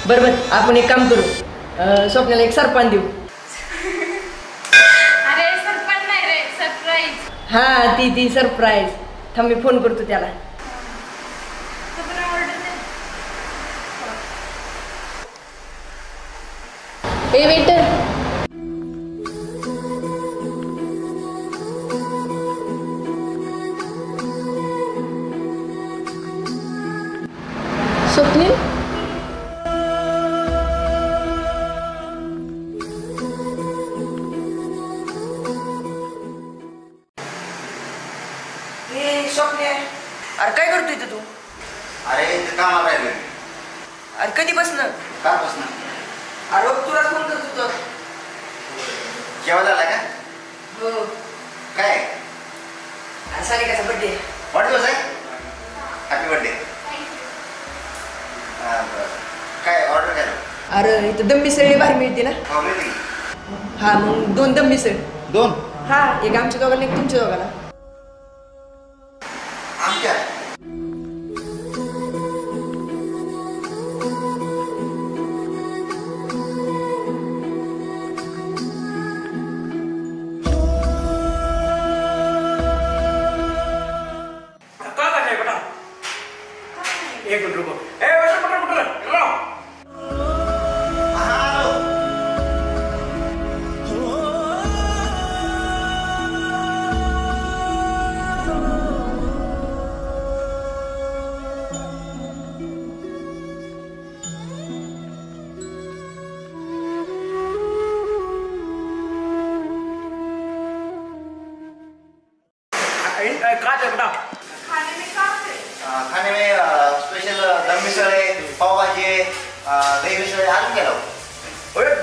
बरं बरं, आपण एक काम करू, स्वप्नाला एक सरपान देऊ. अरे सरपंच नाही रे, सरप्राईज. हा ती सरप्राईज. थांब मी फोन करतो त्याला. ए वेटर, स्वप्नील स्वप्ने, अरे काय करतोय तू? अरे इथं कामाला राहिलो. अरे कधी बसणं? का बसणं? अरे तुला फोन करत होतो. जेवण झाला का? हो. काय? सानिकाचा बर्थडे. वाढदिवस आहे? Happy birthday. काय ऑर्डर केलं? अरे इथं दम मिसळ भारी मिळते ना. हो मिळते. हा मग 2 दम मिसळ. 2? हा, एक आमच्या दोघांना एक तुमच्या दोघांना. आमच्या? एक मिनिट रुको. ए बटर लो. खाने में स्पेशल दम मिसळ है, पाव भाजी है, दही मिसळ है, आलू क्या लो?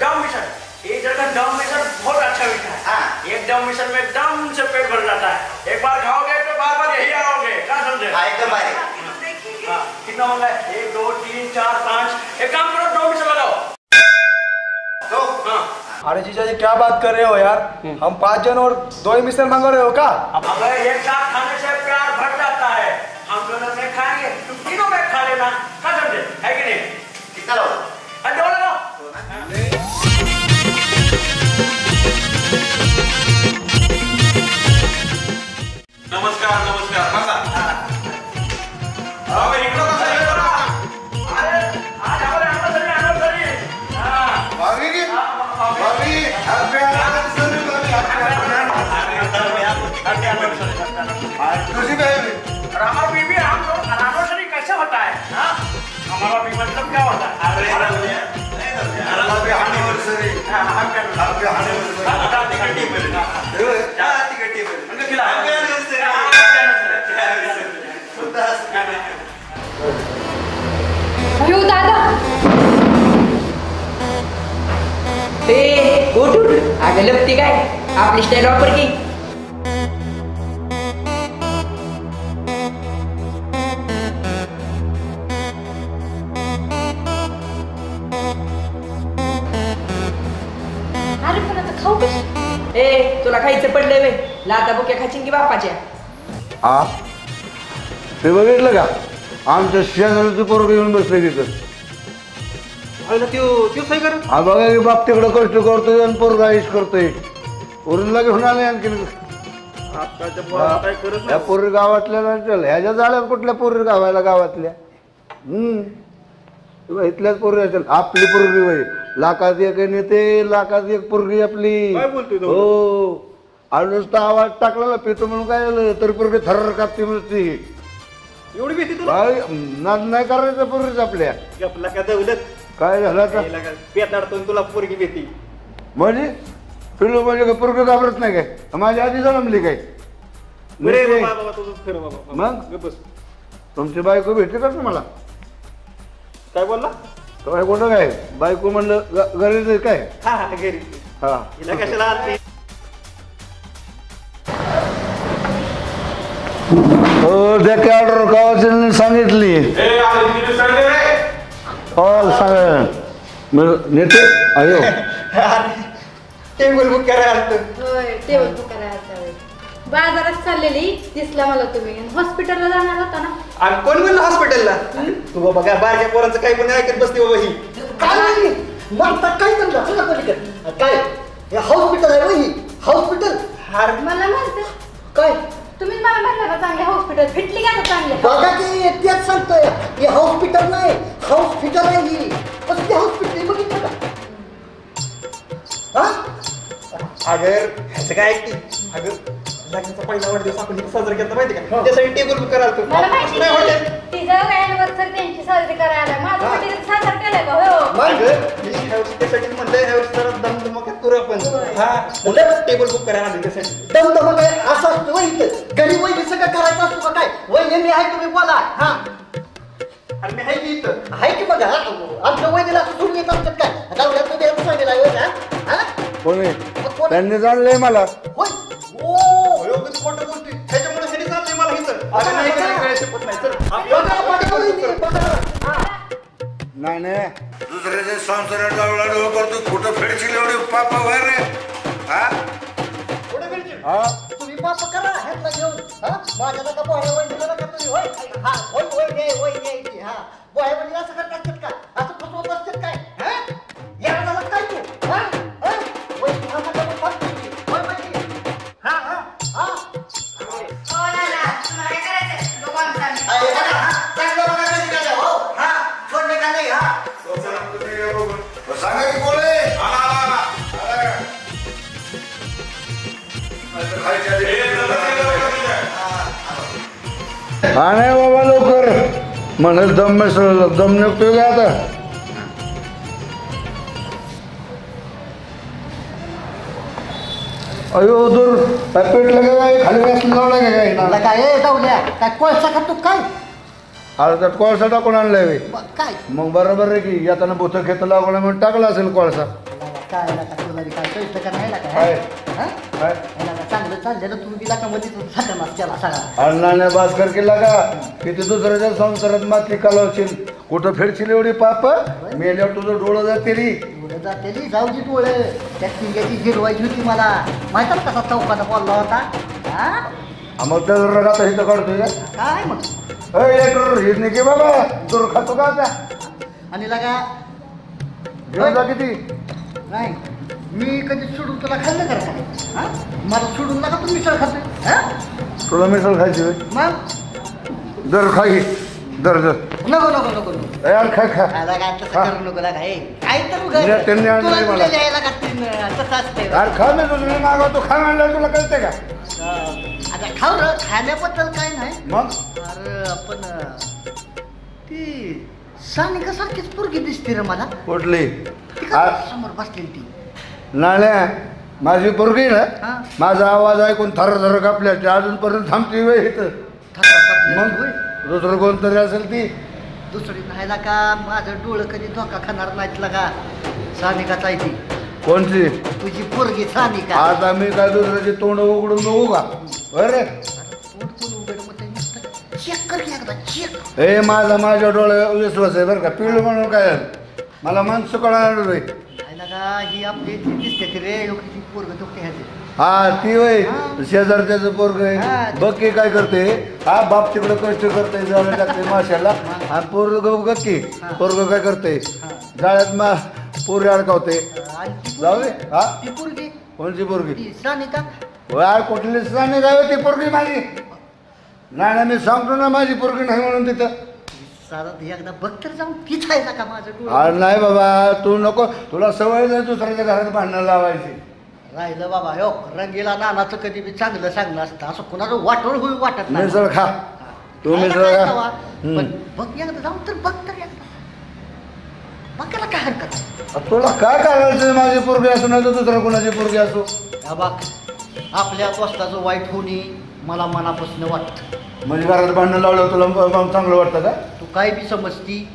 दम मिसल, ये जगह दम मिसल बहुत अच्छा मीठा है. हाँ, एक दम मिसल में एकदम से पेट भर जाता है. एक बार खाओगे तो बार बार यही आओगे. क्या समझे? हाँ एकदम भारी. हाँ, कितना होगा? 1 2 3 4 5. एक काम करो, 2 मिसल लगाओ. तो? हाँ. अरे जीजा जी क्या बात कर रहे हो यार, हम 5 जन और 2 ही मिसल मांग रहे हो का? अबे एक साथ खाने से प्यार बढ़ जाता है. हम दोनों में खाएंगे, तुम तीनों में खा लेना. क्या समझे? है कि नहीं? कितना लो? 2 लगाओ. नमस्कार नमस्कार. बसा. अहो इकडं बसा, इकडं बसा. अरे आज हमारे anniversary. हाँ. भाभी की? भाभी, happy anniversary, happy anniversary. खुशी बहन. हमारा बीबी हम लोग anniversary कैसे होता है? हाँ? हमारा बीबी मतलब क्या होता है? happy anniversary. Happy anniversary. अयो दादा. उठ उठ, अगं लपती काय, आपली स्टाईल वापर की. अरे पण आता खाऊ कशी? तुला खायचं पडलंय वे, लाता बुक्या खाचीन की बापाच्या. हा ते बघितलं का, आमच्या शेजारचं पोरगं येऊन बसले तिथं. हा बघा की बाप तिकडं कष्ट करतोय आणि पोरगा आईश करतोय. पोरीला घेऊन आले आणखी. या पोरी गावातल्या नाही, ह्याच्या झाल्या कुठल्या पोरी गावायला गावातल्या. इथल्याच पोरी असेल. आपली पोरगी बाई लाखात एक नेते, लाखात एक पोरगी आपली. हो, आणि नुसता आवाज टाकला पितो म्हणून काय झालं तरी पोरगी थर्र कापती नुसती. एवढी भीती तुला काय नाद नाही करायचं पोरीच आपल्या गपला का दवलत काय झालं आता पेट अडतून तुला पोरगी भीती म्हणजे पिल्लू म्हणजे पोरगी घाबरत नाही काय माझ्या आधी जन्मली काय बरे बाबा तुझं खरं बाबा मग बस तुमची बायको भेटते का तुम्हाला काय बोलला काय कुठं काय बायको म्हणलं गरज आहे काय हा हा घरी हा हिला कशाला आणते हो द्या की ऑर्डर गावाची सांगितली हो सांगा नेते अयो टेबल बुक करायला होय टेबल बुक करायला बाजारात चाललेली दिसला मला तुम्ही हॉस्पिटलला जाणार होता ना आणि कोण म्हणलं हॉस्पिटलला तू बाबा काय बारक्या पोरांचं काही पण ऐकत बसते बाबा ही काय म्हणतात काय समजा सांगा पलीकडे काय हे हॉस्पिटल आहे वही हॉस्पिटल मला म्हणते काय तुम्ही मला म्हणलं ना चांगले हॉस्पिटल भेटली का चांगले बघा की तेच सांगतोय हे हॉस्पिटल नाही हॉस्पिटल आहे ही कसली हॉस्पिटल बघितलं का हा अगर ह्याचं काय ऐकते अगर लग्नाचा पहिला वाढदिवस आपण साजरा केला माहिती का त्यासाठी टेबल बुक करायला तू मला माहिती नाही तिचं अॅनिव्हर्सरी त्यांची साजरी करायला माझं वाटतं साजरा केलाय का हो त्यासाठी म्हणलं ह्यावेळेस जरा दमदमक्यात करू आपण हा टेबल बुक करायला आले त्यासाठी दमदम काय असं असतं वही इथं घरी वही सगळं करायचं असतो का काय वही मी आहे तुम्ही बोला हा आणि मी आहे की इथं आहे की बघा आमच्या वहिनीला असं सोडून येत असतात काय गावड्यात तुम्ही असं सांगितलं आहे का कोणी त्यांनी जाणलंय मला होय ओ खोटं बोलतोय त्याच्यामुळे ह्याने चाललंय मला हिचं आता नाही काय शपथ नाही नाही दुसऱ्याच्या संसाराचा लाडू करतो कुठं फेडशील एवढे पापा बाहेर हा तुम्ही पाप करा ह्यातला घेऊन हा माझ्या नका बोह्या वहिनीला नका तुम्ही होय हा होय होय घ्यायची हा बोह्या वहिनीला असं करत असतात का असं फसवत असतात काय हा याला झालं काय तू हा हा वहिनी हा नका मग फसतो की होय वहिनी हा हा हा सांगा की बोले हा नाही बाबा लवकर म्हणेल दम दम निघतोय का आता अयो दूर पेटलं का काय खाली गॅस लावला का काय काय जाऊल्या काय कोळसा का तू काय अरे त्यात कोळसा टाकून आणलाय काय मग बरोबर आहे की येताना बोथ खेत लागला म्हणून टाकला असेल कोळसा काय नका तुला काय कळतं का नाही काय काय चांगलं चाललेलं तुम्ही दिला का मध्ये सगळ्यांना केला सगळा अण्णाने भास्कर केला का किती दुसऱ्याच्या संसारात माती कालवशील कुठं फेडशील एवढी पाप मेल्यावर तुझं डोळं जाते री जाते जाऊ जी डोळे त्या तिघ्याची जिरवायची होती मला माहिती ना कसा चौकाचा बोलला होता मग त्या रगात इथं काढतोय का काय मग हे नाही की बाबा दूर खातो का आता आणि लगा घेऊन जा किती नाही मी कधी सोडून तुला खाल्लं कर काय मला सोडून नका तू मिसळ खाते तुला मिसळ खायची मग दर खाई दर दर नको नको नको नको यार खा खा काय तसं करू नको लागा काय तर त्यांनी आणलंय मला तसं असते यार खा मी तुझं मागवतो खा म्हणलं तुला कळते का आता खाऊ र खाण्याबद्दल काय नाही मग अरे आपण ती सानिका सारखीच पोरगी दिसते रे मला कुठली समोर बसलेली ती नाण्या माझी पोरगी ना माझा आवाज ऐकून थर थर कापल्या अजूनपर्यंत थांबती वेळ इथं मग दुसरं कोणतरी असेल ती दुसरी नाही का माझं डोळं कधी धोका खाणार नाहीत लागा सानिकाच आहे ती कोणती तुझी पोरगी सानिका आता मी काय दुसऱ्याची तोंड उघडून बघू का बरं चेक कर की एकदा चेक हे माझ्या डोळ्या विश्वास आहे बरं का पिळू म्हणून काय मला माणसं कळणार रे ही आपली दिसते ती रे पोरग तो ह्याचे हा ती वय शेजारच्याचं पोरग आहे बघ की काय करते हा बाप तिकडं कष्ट करते जाळं टाकते माशाला आणि पोरग बघ की पोरग काय करते जाळ्यात पोरी अडकावते जाऊ दे हा ती पोरगी कोणची पोरगी सानिका यार कुठली सानिका आहे ती पोरगी माझी नाही मी सांगतो ना माझी पोरगी नाही म्हणून तिथं सारं एकदा बघ तर जाऊन तीच आहे ना का माझं डोळं अरे नाही बाबा तू नको तुला सवय नाही दुसऱ्याच्या घरात भांडणं लावायची राहिलं बाबा हो रंगीला नानाचं कधी बी चांगलं सांगलं असतं असं कुणाचं वाटोळ होईल वाटत मिसळ खा तुम्ही खायला काय जरा- खावा? हम्म. पण बघ एकदा जाऊन तर बघ तर एकदा बघायला काय हरकत आहे? तुला काय करायचं माझी पोरगी असो नाही तर दुसऱ्या कोणाची पोरगी असो. हा बघ आपल्या पोस्टाचं वाईट होणे मला मनापासून वाटतं. म्हणजे घरात भांडणं लावलं तुला चांगलं वाटतं का? तू काय बी समजती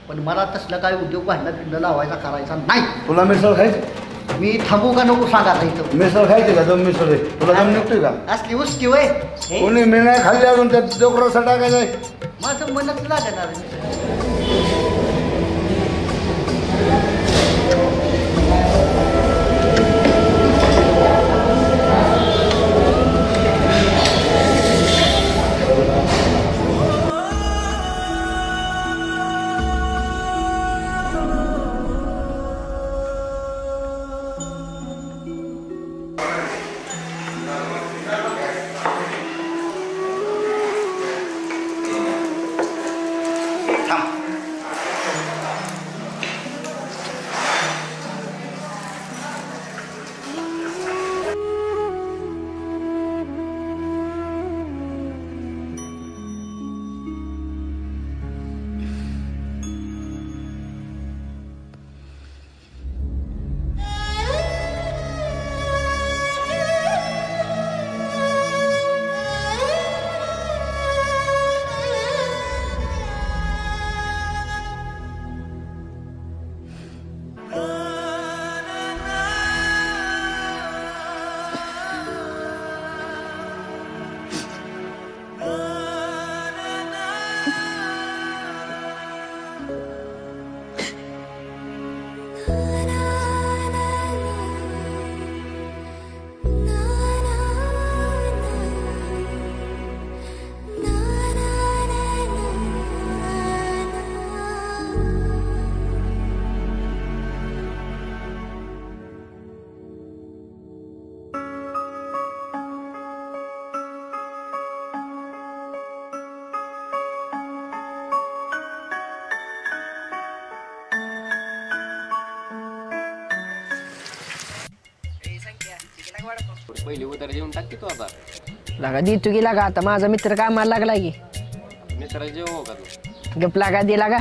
पण मला तसलं काय उद्योग भांडणं फिरणं लावायचा करायचा नाही. तुला मिसळ खायची? मी थांबू का नको सांगा आता इथं. मिसळ खायची का? दम मिसळ आहे. तुला दम निघतोय का? असली उस्की वय कोणी मी नाही खाल्ली अजून त्यात डोकरं टाकायचं. माझं मनच लागणार पहिली उधार जेवून टाक की तू आता. लागा देतो की लागा आता माझा मित्र कामाला लागला की. मित्र जेव का तू? गप लागा दे लागा.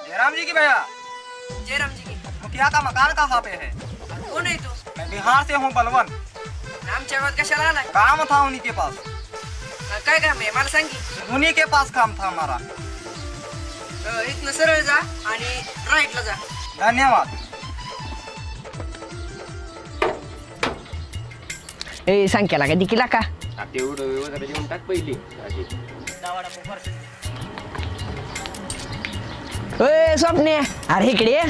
जयराम जी की भैया. जयराम जी की. मुखिया का मकान कहाँ पे है? कौन है तू? मैं बिहार से हूँ बलवन. आमच्या गावात कशाला आलाय? काम था उन्हीं के पास. काय काम आहे मला सांग की. उन्हीं के पास काम था हमारा. इथनं सरळ जा आणि राईटला जा. धन्यवाद. ए सांग लागा दे की लागा. तेवढं उधार जेवून टाक पहिली. ए स्वप्ने अरे इकडे ये.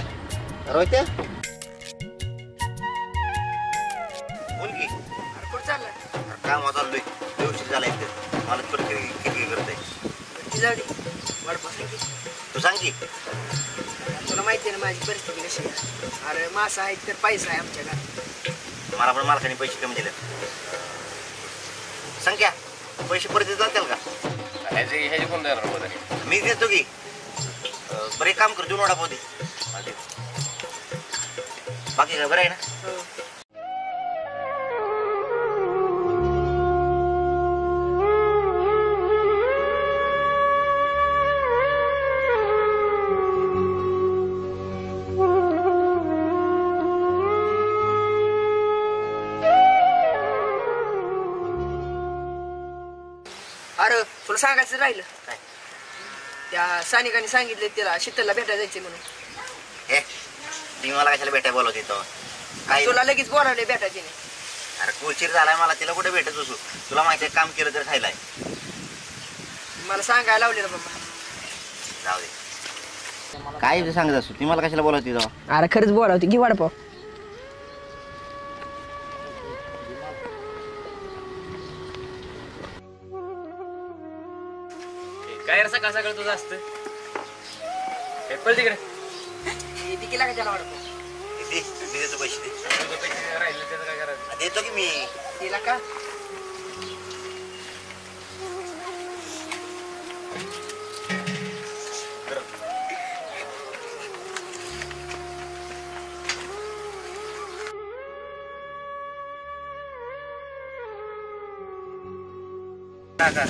रोहित्या बोल की. अरे कुठं चाललाय? काम चाललोय. दिवशी झाला इथे मला किरकिर करताय. जाडी वाढ सांग की. तू सांग की. तुला माहिती आहे ना माझी परिस्थिती कशी आहे. अरे मासा आहे तर पैसा आहे आमच्या घरात. मला पण मालकाने पैसे कमी दिले. संख्या पैसे परत जातील का? ह्याचे कोण देणार वगैरे? मी देतो की. बरं एक काम कर देऊन वडापाव दे. बाकी काय बरं आहे ना? अरे तुला सांगायचं राहिलं काय? त्या सानिकाने सांगितले त्याला शीतलला भेटायला जायचे म्हणून. हे तुम्ही मला कशाला भेटाय बोलवत येतो? काय तुला लगेच बोलावले भेटायचे नाही. अरे कुलचीर झालाय मला. तिला कुठे भेटत असू? तुला माहिती आहे काम केलं तर खायलाय. मला सांगायला लावलेलं बाबा. जाऊ दे. काय सांगत असू ती मला कशाला बोलवते तेव्हा? अरे खरंच बोलावते की वडापाव. काय रे सकाळ सकाळ तुझं असतं? पळ तिकडे. केला का त्याला वाटतो? मी देतो पैसे दे. राहिले त्याचं काय करायचं? देतो की मी. दिला का? का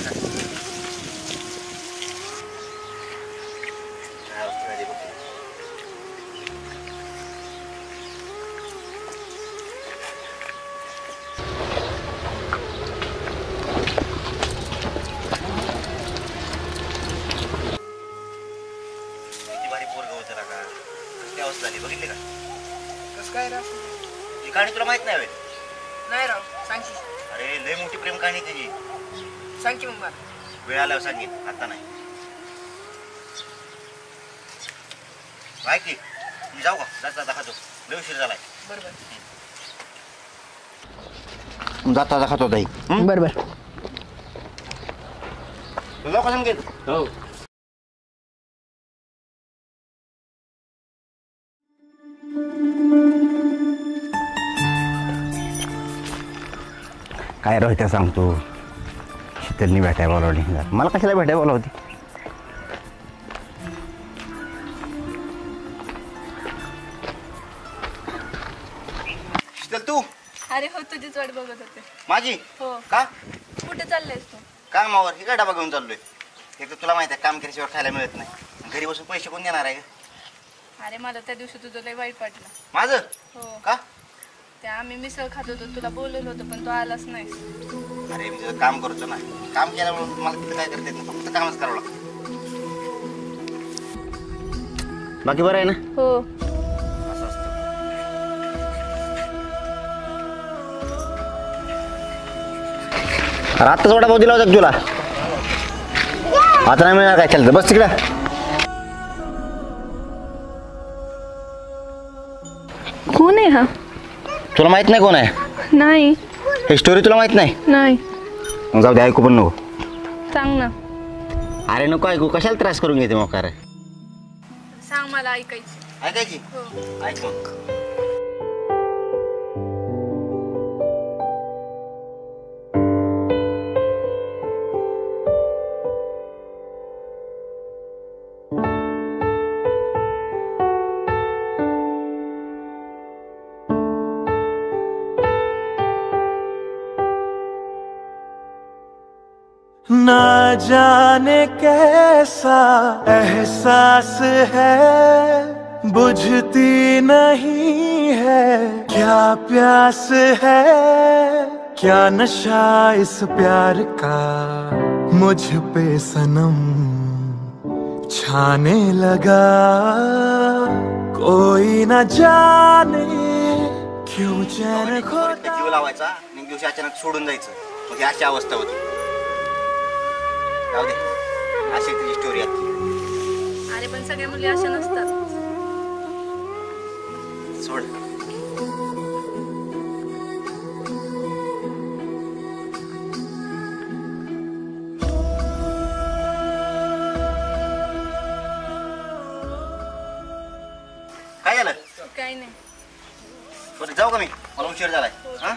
किती भारी पोरग होतं ना का कसली अवस्था झाली बघितली का कसं काय राव ही कहाणी तुला माहित नाही होय? नाही राव सांग की अरे लय मोठी प्रेम कहाणी त्याची सांग की मग मला वेळ आल्यावर सांगेन आता नाही काय की मी जाऊ का जाता दाखवतो लय उशीर झालाय बरोबर जाता दाखवतो दही बरोबर तुला कसं घेत हो काय रोहित सांगतो शीतलनी भेटाय बोलावली मला कशाला भेटाय बोलावती शीतल तू अरे हो तुझीच वाट बघत होते माझी हो का कुठे चाललेस तू कामावर हे काय डबा घेऊन चाललोय एक तर तुला माहिती आहे काम केल्याशिवाय खायला मिळत नाही घरी बसून पैसे कोण देणार आहे का अरे मला त्या दिवशी तुझं लय वाईट वाटलं माझं हो का त्या आम्ही मिसळ खात होतो तुला बोलवलं होतं पण तू आलास नाही अरे मी तुझं काम करतो ना काम केल्यामुळे मला तिथं काय करता येत नाही फक्त कामच करावं लागतं बाकी बरं आहे ना हो असं असतं अरे आत्ताच वडापाव दिला होता तुला आता नाही मिळणार काय चालतं बस तिकडं कोण आहे हा तुला माहित नाही कोण आहे नाही हे स्टोरी तुला माहित नाही नाही मग जाऊ दे ऐकू पण नको सांग ना अरे नको ऐकू कशाला त्रास करून घेते मग अरे सांग मला ऐकायची ऐकायची हो ऐक मग ना जाने कैसा एहसास है बुझती नहीं है क्या प्यास है क्या नशा इस प्यार का मुझ पे सनम छाने लगा कोई न जाने क्यों चैन खोता जीव लावायचा एक दिवशी अचानक सोडून जायचं मग अशी अवस्था होती जाऊ दे अशी तुझी स्टोरी आहे अरे पण सगळ्या मुली अशा नसतात सोड काय झालं काही नाही बरं जाऊ का मी मला उशीर झालाय हा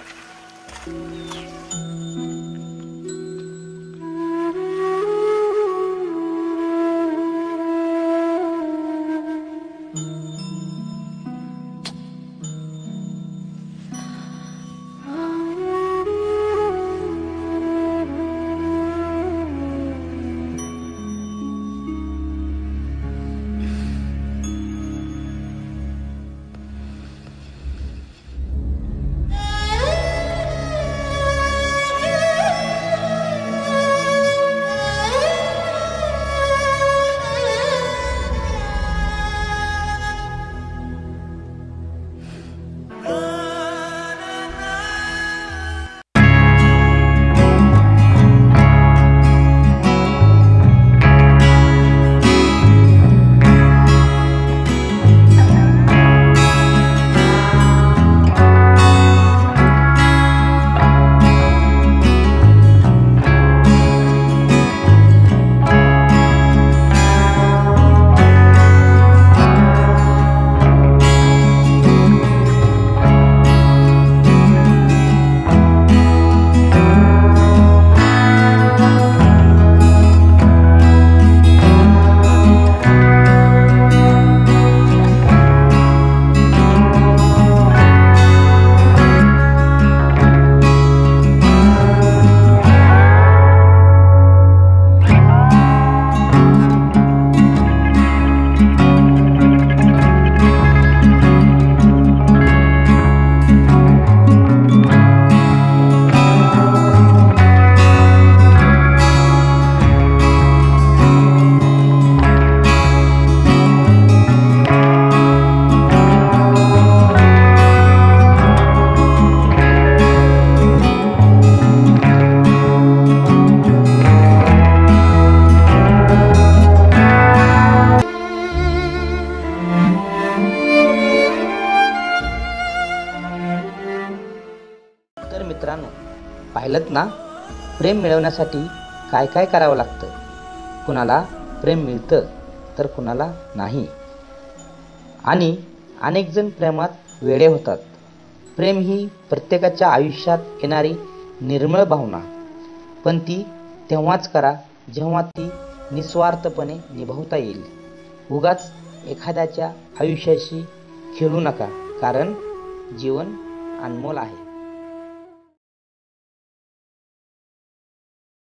मित्रांनो, पाहिलंत ना प्रेम मिळवण्यासाठी काय काय करावं लागतं. कुणाला प्रेम मिळतं तर कुणाला नाही. आणि अनेक जण प्रेमात वेडे होतात. प्रेम ही प्रत्येकाच्या आयुष्यात येणारी निर्मळ भावना, पण ती तेव्हाच करा जेव्हा ती निस्वार्थपणे निभावता येईल. उगाच एखाद्याच्या आयुष्याशी खेळू नका, कारण जीवन अनमोल आहे.